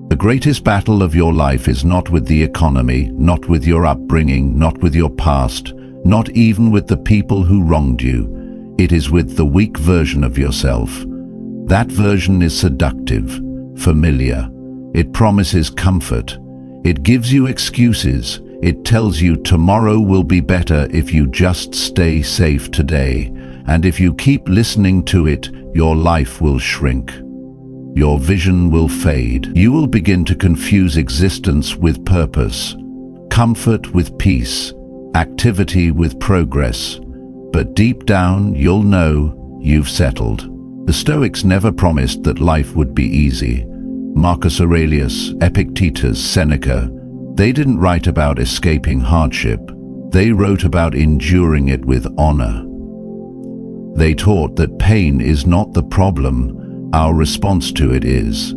The greatest battle of your life is not with the economy, not with your upbringing, not with your past, not even with the people who wronged you. It is with the weak version of yourself. That version is seductive, familiar. It promises comfort. It gives you excuses. It tells you tomorrow will be better if you just stay safe today. And if you keep listening to it, your life will shrink. Your vision will fade. You will begin to confuse existence with purpose, comfort with peace, activity with progress. But deep down, you'll know you've settled. The Stoics never promised that life would be easy. Marcus Aurelius, Epictetus, Seneca, they didn't write about escaping hardship. They wrote about enduring it with honor. They taught that pain is not the problem, our response to it is.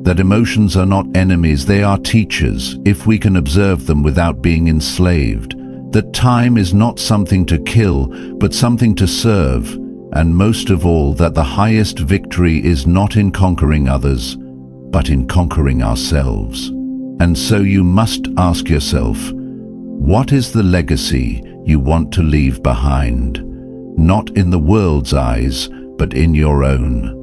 That emotions are not enemies, they are teachers, if we can observe them without being enslaved. That time is not something to kill, but something to serve. And most of all, that the highest victory is not in conquering others, but in conquering ourselves. And so you must ask yourself, what is the legacy you want to leave behind? Not in the world's eyes, but in your own.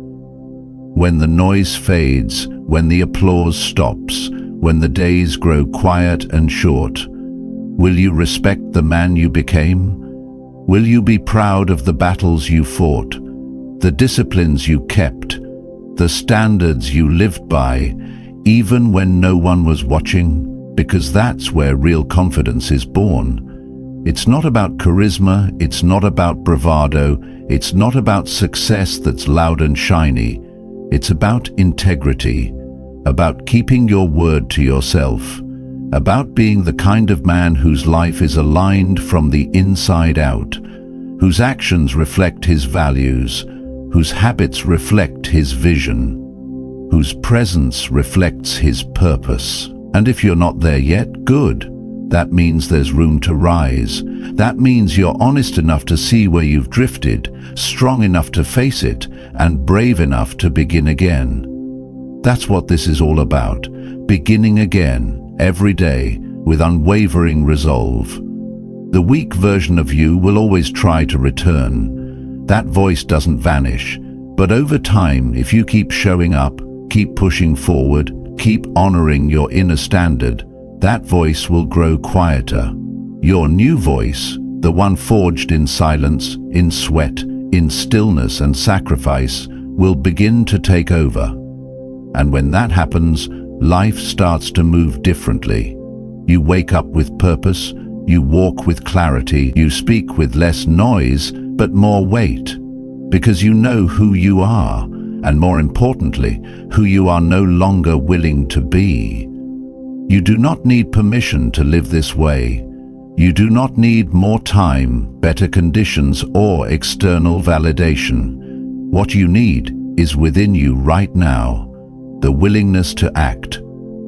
When the noise fades, when the applause stops, when the days grow quiet and short, will you respect the man you became? Will you be proud of the battles you fought, the disciplines you kept, the standards you lived by, even when no one was watching? Because that's where real confidence is born. It's not about charisma, it's not about bravado, it's not about success that's loud and shiny. It's about integrity, about keeping your word to yourself, about being the kind of man whose life is aligned from the inside out, whose actions reflect his values, whose habits reflect his vision, whose presence reflects his purpose. And if you're not there yet, good. That means there's room to rise. That means you're honest enough to see where you've drifted, strong enough to face it, and brave enough to begin again. That's what this is all about, beginning again, every day, with unwavering resolve. The weak version of you will always try to return. That voice doesn't vanish, but over time, if you keep showing up, keep pushing forward, keep honoring your inner standard, that voice will grow quieter. Your new voice, the one forged in silence, in sweat, in stillness and sacrifice, will begin to take over. And when that happens, life starts to move differently. You wake up with purpose, you walk with clarity, you speak with less noise, but more weight. Because you know who you are, and more importantly, who you are no longer willing to be. You do not need permission to live this way. You do not need more time, better conditions, or external validation. What you need is within you right now, the willingness to act,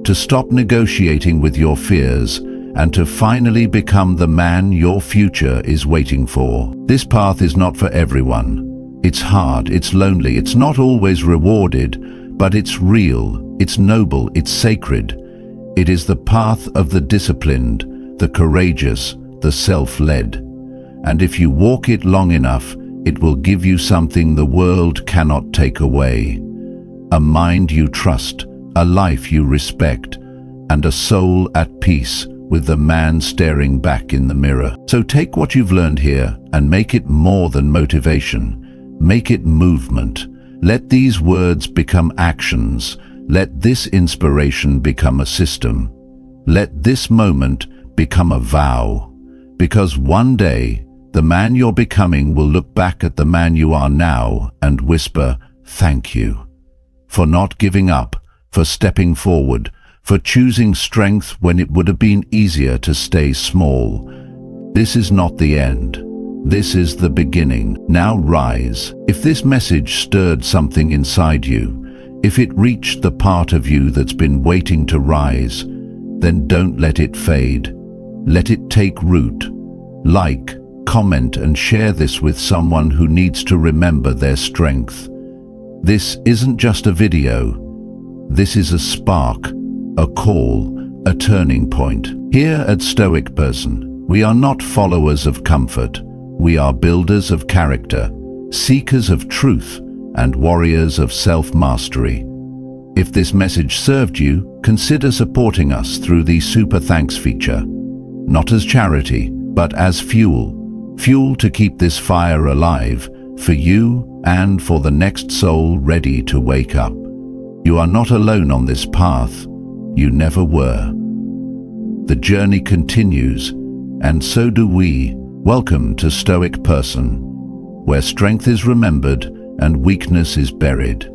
to stop negotiating with your fears, and to finally become the man your future is waiting for. This path is not for everyone. It's hard, it's lonely, it's not always rewarded, but it's real, it's noble, it's sacred. It is the path of the disciplined, the courageous, the self-led. And if you walk it long enough, it will give you something the world cannot take away. A mind you trust, a life you respect, and a soul at peace with the man staring back in the mirror. So take what you've learned here and make it more than motivation. Make it movement. Let these words become actions. Let this inspiration become a system. Let this moment become a vow. Because one day, the man you're becoming will look back at the man you are now and whisper, "Thank you." For not giving up, for stepping forward, for choosing strength when it would have been easier to stay small. This is not the end. This is the beginning. Now rise. If this message stirred something inside you, if it reached the part of you that's been waiting to rise, then don't let it fade. Let it take root. Like, comment, and share this with someone who needs to remember their strength. This isn't just a video. This is a spark, a call, a turning point. Here at Stoic Person, we are not followers of comfort. We are builders of character, seekers of truth, and warriors of self-mastery. If this message served you, consider supporting us through the Super Thanks feature. Not as charity, but as fuel. Fuel to keep this fire alive, for you and for the next soul ready to wake up. You are not alone on this path. You never were. The journey continues, and so do we. Welcome to Stoic Person, where strength is remembered and weakness is buried.